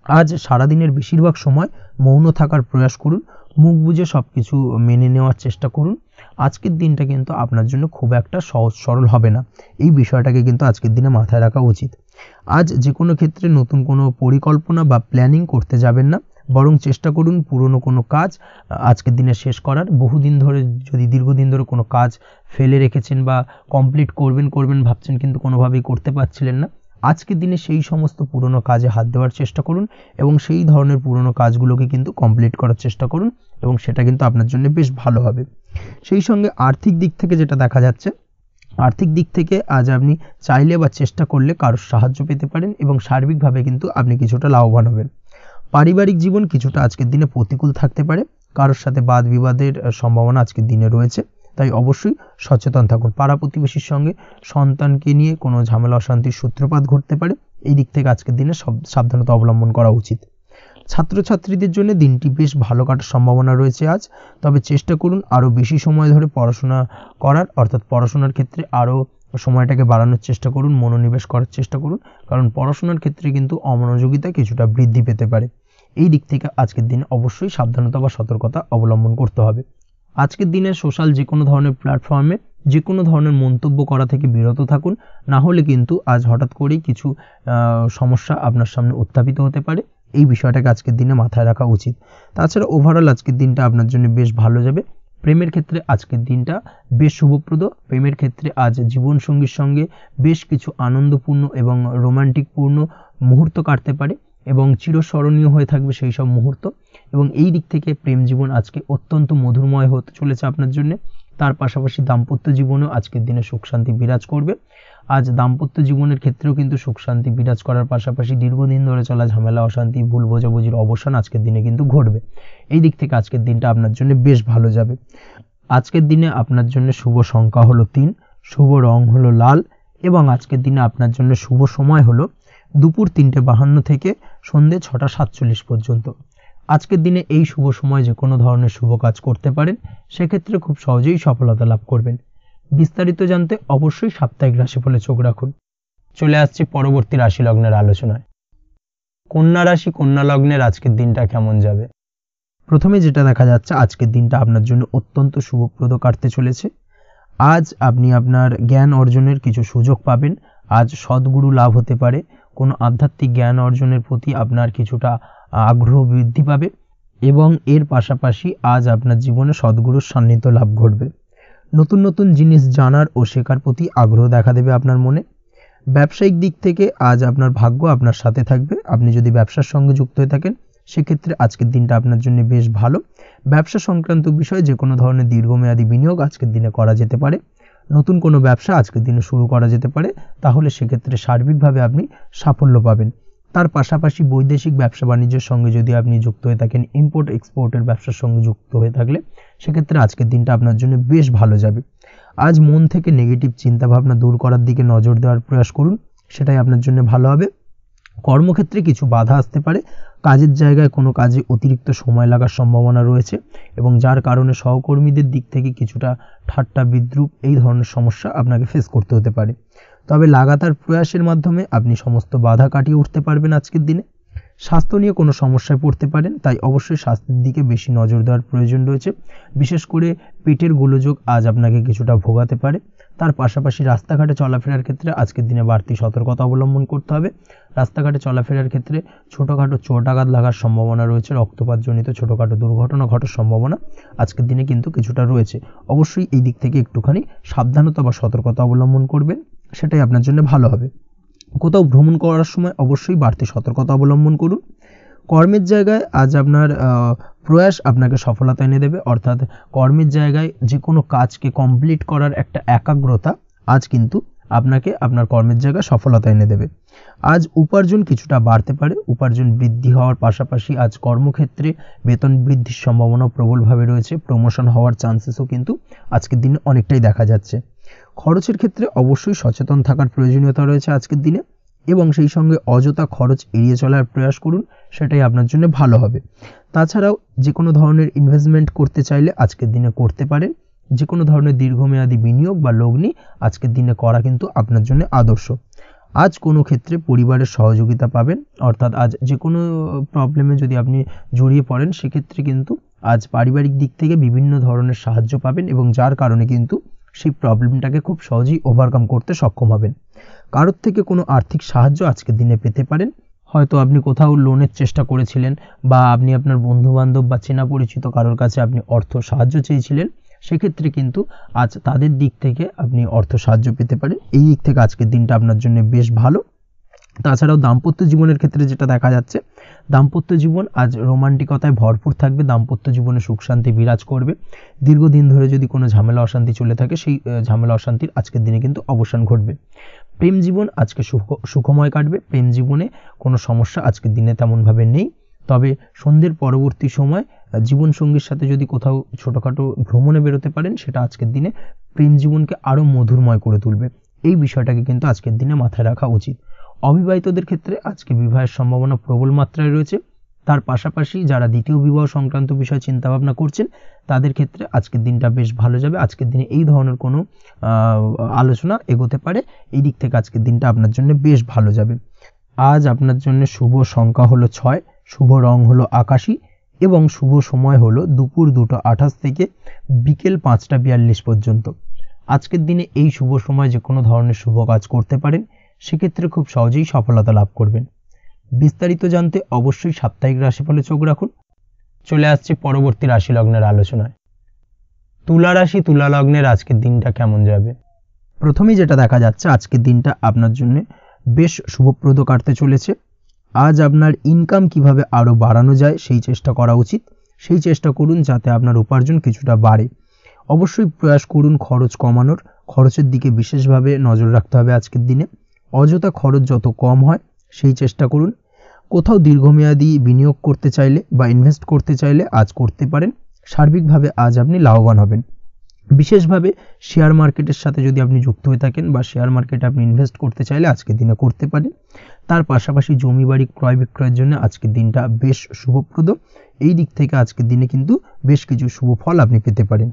আজ সারাদিনের বেশিরভাগ সময় মৌন থাকার প্রয়াস করুন, মুখ বুজে সবকিছু মেনে নেওয়ার চেষ্টা করুন। আজকের দিনটা কিন্তু আপনার জন্য খুব একটা সহজ সরল হবে না, এই বিষয়টাকে কিন্তু আজকের দিনে মাথায় রাখা উচিত। আজ যে কোনো ক্ষেত্রে নতুন কোনো পরিকল্পনা বা প্ল্যানিং করতে যাবেন না, বরং চেষ্টা করুন পুরনো কোনো কাজ আজকের দিনে শেষ করার। বহুদিন ধরে যদি দীর্ঘদিন ধরে কোনো কাজ ফেলে রেখেছেন বা কমপ্লিট করবেন ভাবছেন কিন্তু কোনোভাবেই করতে পারছিলেন না, আজকের দিনে সেই সমস্ত পুরনো কাজে হাত দেওয়ার চেষ্টা করুন এবং সেই ধরনের পুরনো কাজগুলোকে কিন্তু কমপ্লিট করার চেষ্টা করুন এবং সেটা কিন্তু আপনার জন্য বেশ ভালো হবে। সেই সঙ্গে আর্থিক দিক থেকে যেটা দেখা যাচ্ছে, আর্থিক দিক থেকে আজ আপনি চাইলে বা চেষ্টা করলে কারোর সাহায্য পেতে পারেন এবং সার্বিকভাবে কিন্তু আপনি কিছুটা লাভবান হবেন। পারিবারিক জীবন কিছুটা আজকের দিনে প্রতিকূল থাকতে পারে, কারোর সাথে বাদ বিবাদের সম্ভাবনা আজকের দিনে রয়েছে, তাই অবশ্যই সচেতন থাকুন। পাড়া প্রতিবেশীর সঙ্গে সন্তানকে নিয়ে কোনো ঝামেলা অশান্তির সূত্রপাত ঘটতে পারে, এই দিক থেকে আজকের দিনে সাবধানতা অবলম্বন করা উচিত। ছাত্রছাত্রীদের জন্য দিনটি বেশ ভালো কাটার সম্ভাবনা রয়েছে আজ, তবে চেষ্টা করুন আরও বেশি সময় ধরে পড়াশোনা করার, অর্থাৎ পড়াশোনার ক্ষেত্রে আরও সময়টাকে বাড়ানোর চেষ্টা করুন, মনোনিবেশ করার চেষ্টা করুন, কারণ পড়াশোনার ক্ষেত্রে কিন্তু অমনোযোগিতা কিছুটা বৃদ্ধি পেতে পারে। এই দিক থেকে আজকের দিনে অবশ্যই সাবধানতা বা সতর্কতা অবলম্বন করতে হবে। আজকের দিনে সোশ্যাল যে কোনো ধরনের প্ল্যাটফর্মে যে কোনো ধরনের মন্তব্য করা থেকে বিরত থাকুন, না হলে কিন্তু আজ হঠাৎ করেই কিছু সমস্যা আপনার সামনে উত্থাপিত হতে পারে, এই বিষয়টাকে আজকের দিনে মাথায় রাখা উচিত। তাছাড়া ওভারঅল আজকের দিনটা আপনার জন্য বেশ ভালো যাবে। প্রেমের ক্ষেত্রে আজকের দিনটা বেশ শুভপ্রদ। প্রেমের ক্ষেত্রে আজ জীবনসঙ্গীর সঙ্গে বেশ কিছু আনন্দপূর্ণ এবং রোমান্টিকপূর্ণ মুহূর্ত কাটতে পারে এবং চিরস্মরণীয় হয়ে থাকবে সেই সব মুহূর্ত, এবং এই দিক থেকে প্রেম জীবন আজকে অত্যন্ত মধুরময় হতে চলেছে আপনার জন্য। তার পাশাপাশি দাম্পত্য জীবনেও আজকের দিনে সুখ শান্তি বিরাজ করবে। আজ দাম্পত্য জীবনের ক্ষেত্রেও কিন্তু সুখ শান্তি বিরাজ করার পাশাপাশি দীর্ঘদিন ধরে চলা ঝামেলা অশান্তি ভুল বোঝাবুঝির অবসান আজকের দিনে কিন্তু ঘটবে। এই দিক থেকে আজকের দিনটা আপনার জন্য বেশ ভালো যাবে। আজকের দিনে আপনার জন্য শুভ সংখ্যা হলো 3, শুভ রং হলো লাল এবং আজকের দিনে আপনার জন্য শুভ সময় হলো দুপুর 3:52 থেকে সন্ধ্যে 6:47 পর্যন্ত। আজকের দিনে এই শুভ সময় যে কোনো ধরনের শুভ কাজ করতে পারেন, সেক্ষেত্রে খুব সহজেই সফলতা লাভ করবেন। বিস্তারিত জানতে অবশ্যই সাপ্তাহিক রাশিফলে চোখ রাখুন। চলে আসছি পরবর্তী রাশি লগ্নের আলোচনায়। কন্যা রাশি কন্যা লগ্নের আজকের দিনটা কেমন যাবে? প্রথমে যেটা দেখা যাচ্ছে, আজকের দিনটা আপনার জন্য অত্যন্ত শুভপ্রদ কাটতে চলেছে। আজ আপনি আপনার জ্ঞান অর্জনের কিছু সুযোগ পাবেন। আজ সদ্গুরু লাভ হতে পারে, কোনো আধ্যাত্মিক জ্ঞান অর্জনের প্রতি আপনার কিছুটা আগ্রহ বৃদ্ধি পাবে এবং এর পাশাপাশি আজ আপনার জীবনে সদ্গুরুর সান্নিধ্য লাভ ঘটবে। নতুন নতুন জিনিস জানার ও শেখার প্রতি আগ্রহ দেখা দেবে আপনার মনে। ব্যবসায়িক দিক থেকে আজ আপনার ভাগ্য আপনার সাথে থাকবে। আপনি যদি ব্যবসার সঙ্গে যুক্ত হয়ে থাকেন, সেক্ষেত্রে আজকের দিনটা আপনার জন্য বেশ ভালো। ব্যবসা সংক্রান্ত বিষয়ে যে কোনো ধরনের দীর্ঘমেয়াদী বিনিয়োগ আজকের দিনে করা যেতে পারে। নতুন কোনো ব্যবসা আজকের দিনে শুরু করা যেতে পারে, তাহলে সেক্ষেত্রে সার্বিকভাবে আপনি সাফল্য পাবেন। তার পাশাপাশি বৈদেশিক ব্যবসা বাণিজ্যের সঙ্গে যদি আপনি যুক্ত হয়ে থাকেন, ইম্পোর্ট এক্সপোর্টের ব্যবসার সঙ্গে যুক্ত হয়ে থাকলে, সেক্ষেত্রে আজকের দিনটা আপনার জন্য বেশ ভালো যাবে। আজ মন থেকে নেগেটিভ চিন্তাভাবনা দূর করার দিকে নজর দেওয়ার প্রয়াস করুন, সেটাই আপনার জন্য ভালো হবে। কর্মক্ষেত্রে কিছু বাধা আসতে পারে, কাজের জায়গায় কোনো কাজে অতিরিক্ত সময় লাগার সম্ভাবনা রয়েছে এবং যার কারণে সহকর্মীদের দিক থেকে কিছুটা ঠাট্টা বিদ্রূপ এই ধরনের সমস্যা আপনাকে ফেস করতে হতে পারে। তবে লাগাতার প্রয়াসের মাধ্যমে আপনি সমস্ত বাধা কাটিয়ে উঠতে পারবেন আজকের দিনে। স্বাস্থ্য নিয়ে কোনো সমস্যায় পড়তে পারেন, তাই অবশ্যই স্বাস্থ্যের দিকে বেশি নজর দেওয়ার প্রয়োজন রয়েছে। বিশেষ করে পেটের গোলযোগ আজ আপনাকে কিছুটা ভোগাতে পারে। তার পাশাপাশি রাস্তাঘাটে চলাফেরার ক্ষেত্রে আজকের দিনে বাড়তি সতর্কতা অবলম্বন করতে হবে। রাস্তাঘাটে চলাফেরার ক্ষেত্রে ছোটোখাটো চোট আঘাত লাগার সম্ভাবনা রয়েছে, রক্তপাতজনিত ছোটোখাটো দুর্ঘটনা ঘটার সম্ভাবনা আজকের দিনে কিন্তু কিছুটা রয়েছে। অবশ্যই এই দিক থেকে একটুখানি সাবধানতা বা সতর্কতা অবলম্বন করবেন, সেটাই আপনার জন্য ভালো হবে। কোথাও ভ্রমণ করার সময় অবশ্যই বাড়তি সতর্কতা অবলম্বন করুন। কর্মের জায়গায় আজ আপনার প্রয়াস আপনাকে সফলতা এনে দেবে, অর্থাৎ কর্মের জায়গায় যে কোনো কাজকে কমপ্লিট করার একটা একাগ্রতা আজ কিন্তু আপনাকে আপনার কর্মের জায়গায় সফলতা এনে দেবে। আজ উপার্জন কিছুটা বাড়তে পারে, উপার্জন বৃদ্ধি হওয়ার পাশাপাশি আজ কর্মক্ষেত্রে বেতন বৃদ্ধির সম্ভাবনা প্রবলভাবে রয়েছে। প্রমোশন হওয়ার চান্সেসও কিন্তু আজকের দিনে অনেকটাই দেখা যাচ্ছে। খরচের ক্ষেত্রে অবশ্যই সচেতন থাকার প্রয়োজনীয়তা রয়েছে আজকের দিনে এবং সেই সঙ্গে অযথা খরচ এড়িয়ে চলার প্রয়াস করুন, সেটাই আপনার জন্য ভালো হবে। তাছাড়াও যে কোনো ধরনের ইনভেস্টমেন্ট করতে চাইলে আজকের দিনে করতে পারেন যে কোনো ধরনের দীর্ঘমেয়াদী বিনিয়োগ বা লগ্নি আজকের দিনে করা কিন্তু আপনার জন্য আদর্শ। আজ কোনো ক্ষেত্রে পরিবারের সহযোগিতা পাবেন, অর্থাৎ আজ যে কোনো প্রবলেমে যদি আপনি জড়িয়ে পড়েন সেক্ষেত্রে কিন্তু আজ পারিবারিক দিক থেকে বিভিন্ন ধরনের সাহায্য পাবেন এবং যার কারণে কিন্তু সেই প্রবলেমটাকে খুব সহজেই ওভারকাম করতে সক্ষম হবেন। কারোর থেকে কোনো আর্থিক সাহায্য আজকের দিনে পেতে পারেন। হয়তো আপনি কোথাও লোনের চেষ্টা করেছিলেন বা আপনি আপনার বন্ধুবান্ধব বা চেনা পরিচিত কারোর কাছে আপনি অর্থ সাহায্য চেয়েছিলেন, সেক্ষেত্রে কিন্তু আজ তাদের দিক থেকে আপনি অর্থ সাহায্য পেতে পারেন। এই দিক থেকে আজকের দিনটা আপনার জন্য বেশ ভালো। তাছাড়াও দাম্পত্য জীবনের ক্ষেত্রে যেটা দেখা যাচ্ছে, দাম্পত্য জীবন আজ রোমান্টিকতায় ভরপুর থাকবে, দাম্পত্য জীবনে সুখ শান্তি বিরাজ করবে। দীর্ঘদিন ধরে যদি কোনো ঝামেলা অশান্তি চলে থাকে সেই ঝামেলা অশান্তির আজকের দিনে কিন্তু অবসান ঘটবে। প্রেম জীবন আজকে সুখময় কাটবে, প্রেম জীবনে কোনো সমস্যা আজকের দিনে তেমনভাবে নেই। তবে সন্ধ্যের পরবর্তী সময় জীবনসঙ্গীর সাথে যদি কোথাও ছোটোখাটো ভ্রমণে বেরোতে পারেন, সেটা আজকের দিনে প্রেম জীবনকে আরও মধুরময় করে তুলবে। এই বিষয়টাকে কিন্তু আজকের দিনে মাথায় রাখা উচিত। অবিবাহিতদের ক্ষেত্রে আজকে বিবাহের সম্ভাবনা প্রবল মাত্রায় রয়েছে। তার পাশাপাশি যারা দ্বিতীয় বিবাহ সংক্রান্ত বিষয় চিন্তাভাবনা করছেন তাদের ক্ষেত্রে আজকের দিনটা বেশ ভালো যাবে। আজকের দিনে এই ধরনের কোনো আলোচনা এগোতে পারে, এই দিক থেকে আজকের দিনটা আপনার জন্য বেশ ভালো যাবে। আজ আপনার জন্য শুভ সংখ্যা হলো 6, শুভ রং হলো আকাশী এবং শুভ সময় হলো দুপুর 2:28 থেকে বিকেল 5:42 পর্যন্ত। আজকের দিনে এই শুভ সময় যে কোনো ধরনের শুভ কাজ করতে পারেন, সেক্ষেত্রে খুব সহজেই সফলতা লাভ করবেন। বিস্তারিত জানতে অবশ্যই সাপ্তাহিক রাশিফলে চোখ রাখুন। চলে আসছে পরবর্তী রাশি লগ্নের আলোচনায়। তুলা রাশি, তুলা লগ্নের আজকের দিনটা কেমন যাবে? প্রথমেই যেটা দেখা যাচ্ছে, আজকের দিনটা আপনার জন্য বেশ শুভপ্রদ কাটতে চলেছে। আজ আপনার ইনকাম কিভাবে আরও বাড়ানো যায় সেই চেষ্টা করা উচিত। সেই চেষ্টা করুন যাতে আপনার উপার্জন কিছুটা বাড়ে। অবশ্যই প্রয়াস করুন খরচ কমানোর, খরচের দিকে বিশেষভাবে নজর রাখতে হবে আজকের দিনে। অযথা খরচ যত কম হয় সেই চেষ্টা করুন। কোথাও দীর্ঘমেয়াদী বিনিয়োগ করতে চাইলে বা ইনভেস্ট করতে চাইলে আজ করতে পারেন। সার্বিকভাবে আজ আপনি লাভবান হবেন। বিশেষভাবে শেয়ার মার্কেটের সাথে যদি আপনি যুক্ত হয়ে থাকেন বা শেয়ার মার্কেটে আপনি ইনভেস্ট করতে চাইলে আজকের দিনে করতে পারেন। তার পাশাপাশি জমি বাড়ি ক্রয় বিক্রয়ের জন্য আজকের দিনটা বেশ শুভপ্রদ। এই দিক থেকে আজকের দিনে কিন্তু বেশ কিছু শুভ ফল আপনি পেতে পারেন।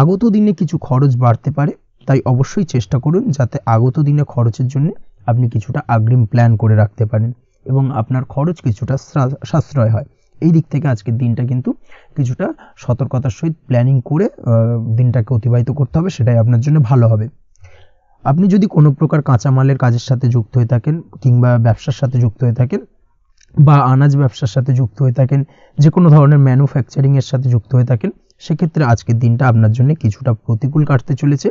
আগত দিনে কিছু খরচ বাড়তে পারে, তাই অবশ্যই চেষ্টা করুন যাতে আগত দিনে খরচের জন্য আপনি কিছুটা অগ্রিম প্ল্যান করে রাখতে পারেন এবং আপনার খরচ কিছুটা সাশ্রয় হয়। এই দিক থেকে আজকের দিনটা কিন্তু কিছুটা সতর্কতার সহিত প্ল্যানিং করে দিনটাকে অতিবাহিত করতে হবে, সেটাই আপনার জন্য ভালো হবে। আপনি যদি কোনো প্রকার কাঁচামালের কাজের সাথে যুক্ত হয়ে থাকেন কিংবা ব্যবসার সাথে যুক্ত হয়ে থাকেন বা আনাজ ব্যবসার সাথে যুক্ত হয়ে থাকেন, যে কোনো ধরনের ম্যানুফ্যাকচারিংয়ের সাথে যুক্ত হয়ে থাকেন, সেক্ষেত্রে আজকের দিনটা আপনার জন্য কিছুটা প্রতিকূল কাটতে চলেছে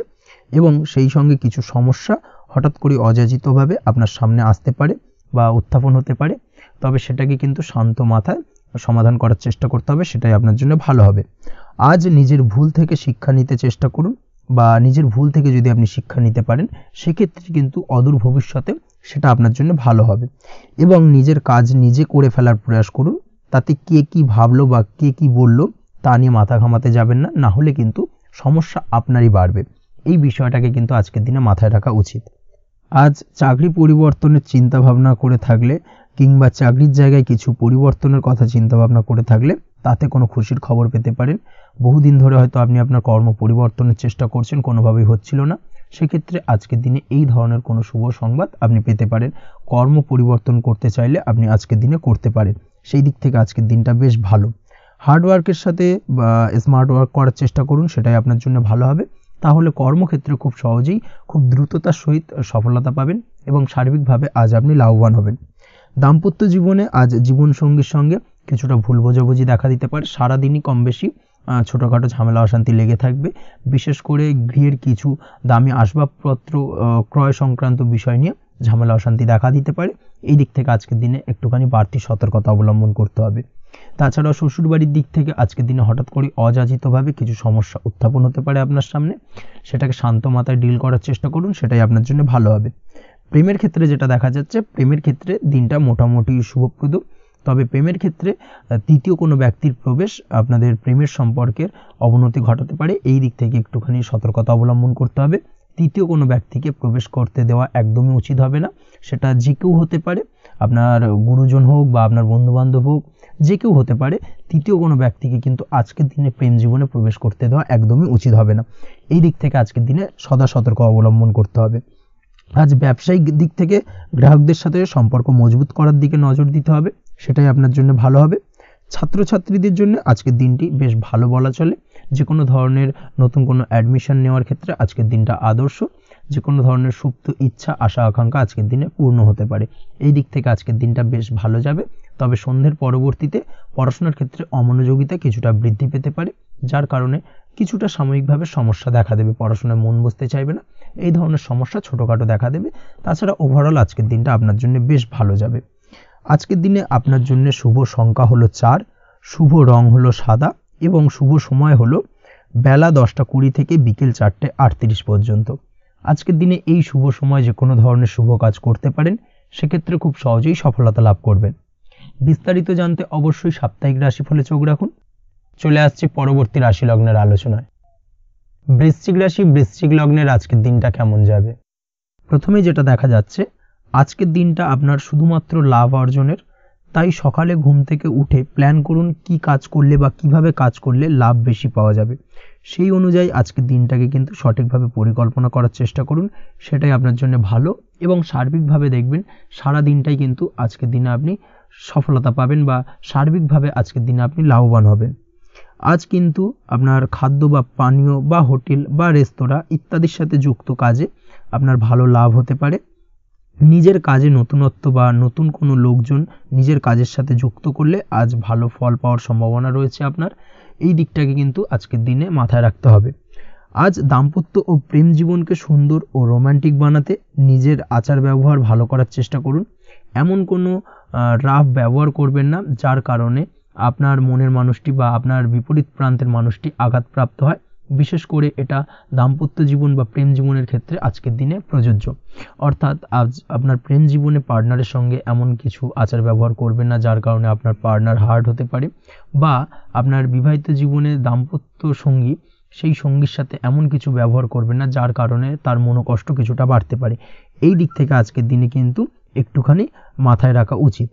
এবং সেই সঙ্গে কিছু সমস্যা হঠাৎ করে অযাচিতভাবে আপনার সামনে আসতে পারে বা উত্থাপন হতে পারে। তবে সেটাকে কিন্তু শান্ত মাথায় সমাধান করার চেষ্টা করতে হবে, সেটাই আপনার জন্য ভালো হবে। আজ নিজের ভুল থেকে শিক্ষা নিতে চেষ্টা করুন বা নিজের ভুল থেকে যদি আপনি শিক্ষা নিতে পারেন, সেক্ষেত্রে কিন্তু অদূর ভবিষ্যতে সেটা আপনার জন্য ভালো হবে এবং নিজের কাজ নিজে করে ফেলার প্রয়াস করুন। তাতে কে কি ভাবলো বা কে কি বললো তা নিয়ে মাথা ঘামাতে যাবেন না, না হলে কিন্তু সমস্যা আপনারই বাড়বে। এই বিষয়টাকে কিন্তু আজকের দিনে মাথায় রাখা উচিত। আজ চাকরি পরিবর্তনের চিন্তা ভাবনা করে থাকলে কিংবা চাকরির জায়গায় কিছু পরিবর্তনের কথা চিন্তা ভাবনা করে থাকলে তাতে কোনো খুশির খবর পেতে পারেন। বহুদিন ধরে হয়তো আপনি আপনার কর্ম পরিবর্তনের চেষ্টা করছেন, কোনোভাবেই হচ্ছিল না, সেক্ষেত্রে আজকের দিনে এই ধরনের কোনো শুভ সংবাদ আপনি পেতে পারেন। কর্ম পরিবর্তন করতে চাইলে আপনি আজকের দিনে করতে পারেন, সেই দিক থেকে আজকের দিনটা বেশ ভালো। হার্ডওয়ার্কের সাথে বা স্মার্ট ওয়ার্ক করার চেষ্টা করুন, সেটাই আপনার জন্য ভালো হবে। তাহলে কর্মক্ষেত্রে খুব সহজেই খুব দ্রুততার সহিত সফলতা পাবেন এবং সার্বিকভাবে আজ আপনি লাভবান হবেন। দাম্পত্য জীবনে আজ জীবনসঙ্গীর সঙ্গে কিছুটা ভুল বোঝাবুঝি দেখা দিতে পারে। সারাদিনই কম বেশি ছোটোখাটো ঝামেলা অশান্তি লেগে থাকবে। বিশেষ করে গৃহের কিছু দামি আসবাবপত্র ক্রয় সংক্রান্ত বিষয় নিয়ে ঝামেলা অশান্তি দেখা দিতে পারে। এই দিক থেকে আজকের দিনে একটুখানি বাড়তি সতর্কতা অবলম্বন করতে হবে। তাছাড়াও শ্বশুরবাড়ির দিক থেকে আজকের দিনে হঠাৎ করে অযাচিতভাবে কিছু সমস্যা উত্থাপন হতে পারে আপনার সামনে, সেটাকে শান্ত মাথায় ডিল করার চেষ্টা করুন, সেটাই আপনার জন্য ভালো হবে। প্রেমের ক্ষেত্রে যেটা দেখা যাচ্ছে, প্রেমের ক্ষেত্রে দিনটা মোটামুটি শুভপ্রদ। তবে প্রেমের ক্ষেত্রে তৃতীয় কোনো ব্যক্তির প্রবেশ আপনাদের প্রেমের সম্পর্কের অবনতি ঘটাতে পারে। এই দিক থেকে একটুখানি সতর্কতা অবলম্বন করতে হবে। তৃতীয় কোনো ব্যক্তিকে প্রবেশ করতে দেওয়া একদমই উচিত হবে না। সেটা যে কেউ হতে পারে, আপনার গুরুজন হোক বা আপনার বন্ধুবান্ধব হোক, যে কেউ হতে পারে। তৃতীয় কোনো ব্যক্তিকে কিন্তু আজকের দিনে প্রেম জীবনে প্রবেশ করতে দেওয়া একদমই উচিত হবে না। এই দিক থেকে আজকের দিনে সদা সতর্ক অবলম্বন করতে হবে। আজ ব্যবসায়িক দিক থেকে গ্রাহকদের সাথে সম্পর্ক মজবুত করার দিকে নজর দিতে হবে, সেটাই আপনার জন্য ভালো হবে। ছাত্রছাত্রীদের জন্য আজকের দিনটি বেশ ভালো বলা চলে। যে কোনো ধরনের নতুন কোনো অ্যাডমিশন নেওয়ার ক্ষেত্রে আজকের দিনটা আদর্শ। যে কোনো ধরনের সুপ্ত ইচ্ছা, আশা, আকাঙ্ক্ষা আজকের দিনে পূর্ণ হতে পারে। এই দিক থেকে আজকের দিনটা বেশ ভালো যাবে। তবে সন্ধ্যের পরবর্তীতে পড়াশোনার ক্ষেত্রে অমনোযোগিতা কিছুটা বৃদ্ধি পেতে পারে, যার কারণে কিছুটা সাময়িকভাবে সমস্যা দেখা দেবে, পড়াশোনায় মন বসতে চাইবে না, এই ধরনের সমস্যা ছোটোখাটো দেখা দেবে। তাছাড়া ওভারঅল আজকের দিনটা আপনার জন্য বেশ ভালো যাবে। আজকের দিনে আপনার জন্য শুভ সংখ্যা হলো 4, শুভ রং হলো সাদা এবং শুভ সময় হলো বেলা 10:20 থেকে বিকেল 4:38 পর্যন্ত। আজকের দিনে এই শুভ সময় যে কোনো ধরনের শুভ কাজ করতে পারেন, সেক্ষেত্রে খুব সহজেই সফলতা লাভ করবেন। বিস্তারিত জানতে অবশ্যই সাপ্তাহিক রাশিফলে চোখ রাখুন। চলে আসছে পরবর্তী রাশি লগ্নের আলোচনায়। বৃশ্চিক রাশি, বৃশ্চিক লগ্নের আজকের দিনটা কেমন যাবে? প্রথমেই যেটা দেখা যাচ্ছে, আজকের দিনটা আপনার শুধুমাত্র লাভ অর্জনের। তাই সকালে ঘুম থেকে উঠে প্ল্যান করুন কি কাজ করলে বা কিভাবে কাজ করলে লাভ বেশি পাওয়া যাবে। সেই অনুযায়ী আজকের দিনটাকে কিন্তু সঠিকভাবে পরিকল্পনা করার চেষ্টা করুন, সেটাই আপনার জন্য ভালো। এবং সার্বিকভাবে দেখবেন সারা দিনটাই কিন্তু আজকের দিনে আপনি সফলতা পাবেন বা সার্বিকভাবে আজকের দিনে আপনি লাভবান হবেন। আজ কিন্তু আপনার খাদ্য বা পানীয় বা হোটেল বা রেস্তোরাঁ ইত্যাদির সাথে যুক্ত কাজে আপনার ভালো লাভ হতে পারে। নিজের কাজে নতুনত্ব বা নতুন কোনো লোকজন নিজের কাজের সাথে যুক্ত করলে আজ ভালো ফল পাওয়ার সম্ভাবনা রয়েছে আপনার। এই দিকটাকে কিন্তু আজকের দিনে মাথায় রাখতে হবে। আজ দাম্পত্য ও প্রেম জীবনকে সুন্দর ও রোমান্টিক বানাতে নিজের আচার ব্যবহার ভালো করার চেষ্টা করুন। এমন কোনো রাফ ব্যবহার করবেন না যার কারণে আপনার মনের মানুষটি বা আপনার বিপরীত প্রান্তের মানুষটি আঘাতপ্রাপ্ত হয়। বিশেষ করে এটা দাম্পত্য জীবন বা প্রেম জীবনের ক্ষেত্রে আজকের দিনে প্রযোজ্য। অর্থাৎ আজ আপনার প্রেম জীবনে পার্টনারের সঙ্গে এমন কিছু আচার ব্যবহার করবেন না যার কারণে আপনার পার্টনার হার্ট হতে পারে, বা আপনার বিবাহিত জীবনে দাম্পত্য সঙ্গী সেই সঙ্গীর সাথে এমন কিছু ব্যবহার করবেন না যার কারণে তার মনোকষ্ট কিছুটা বাড়তে পারে। এই দিক থেকে আজকের দিনে কিন্তু একটুখানি মাথায় রাখা উচিত।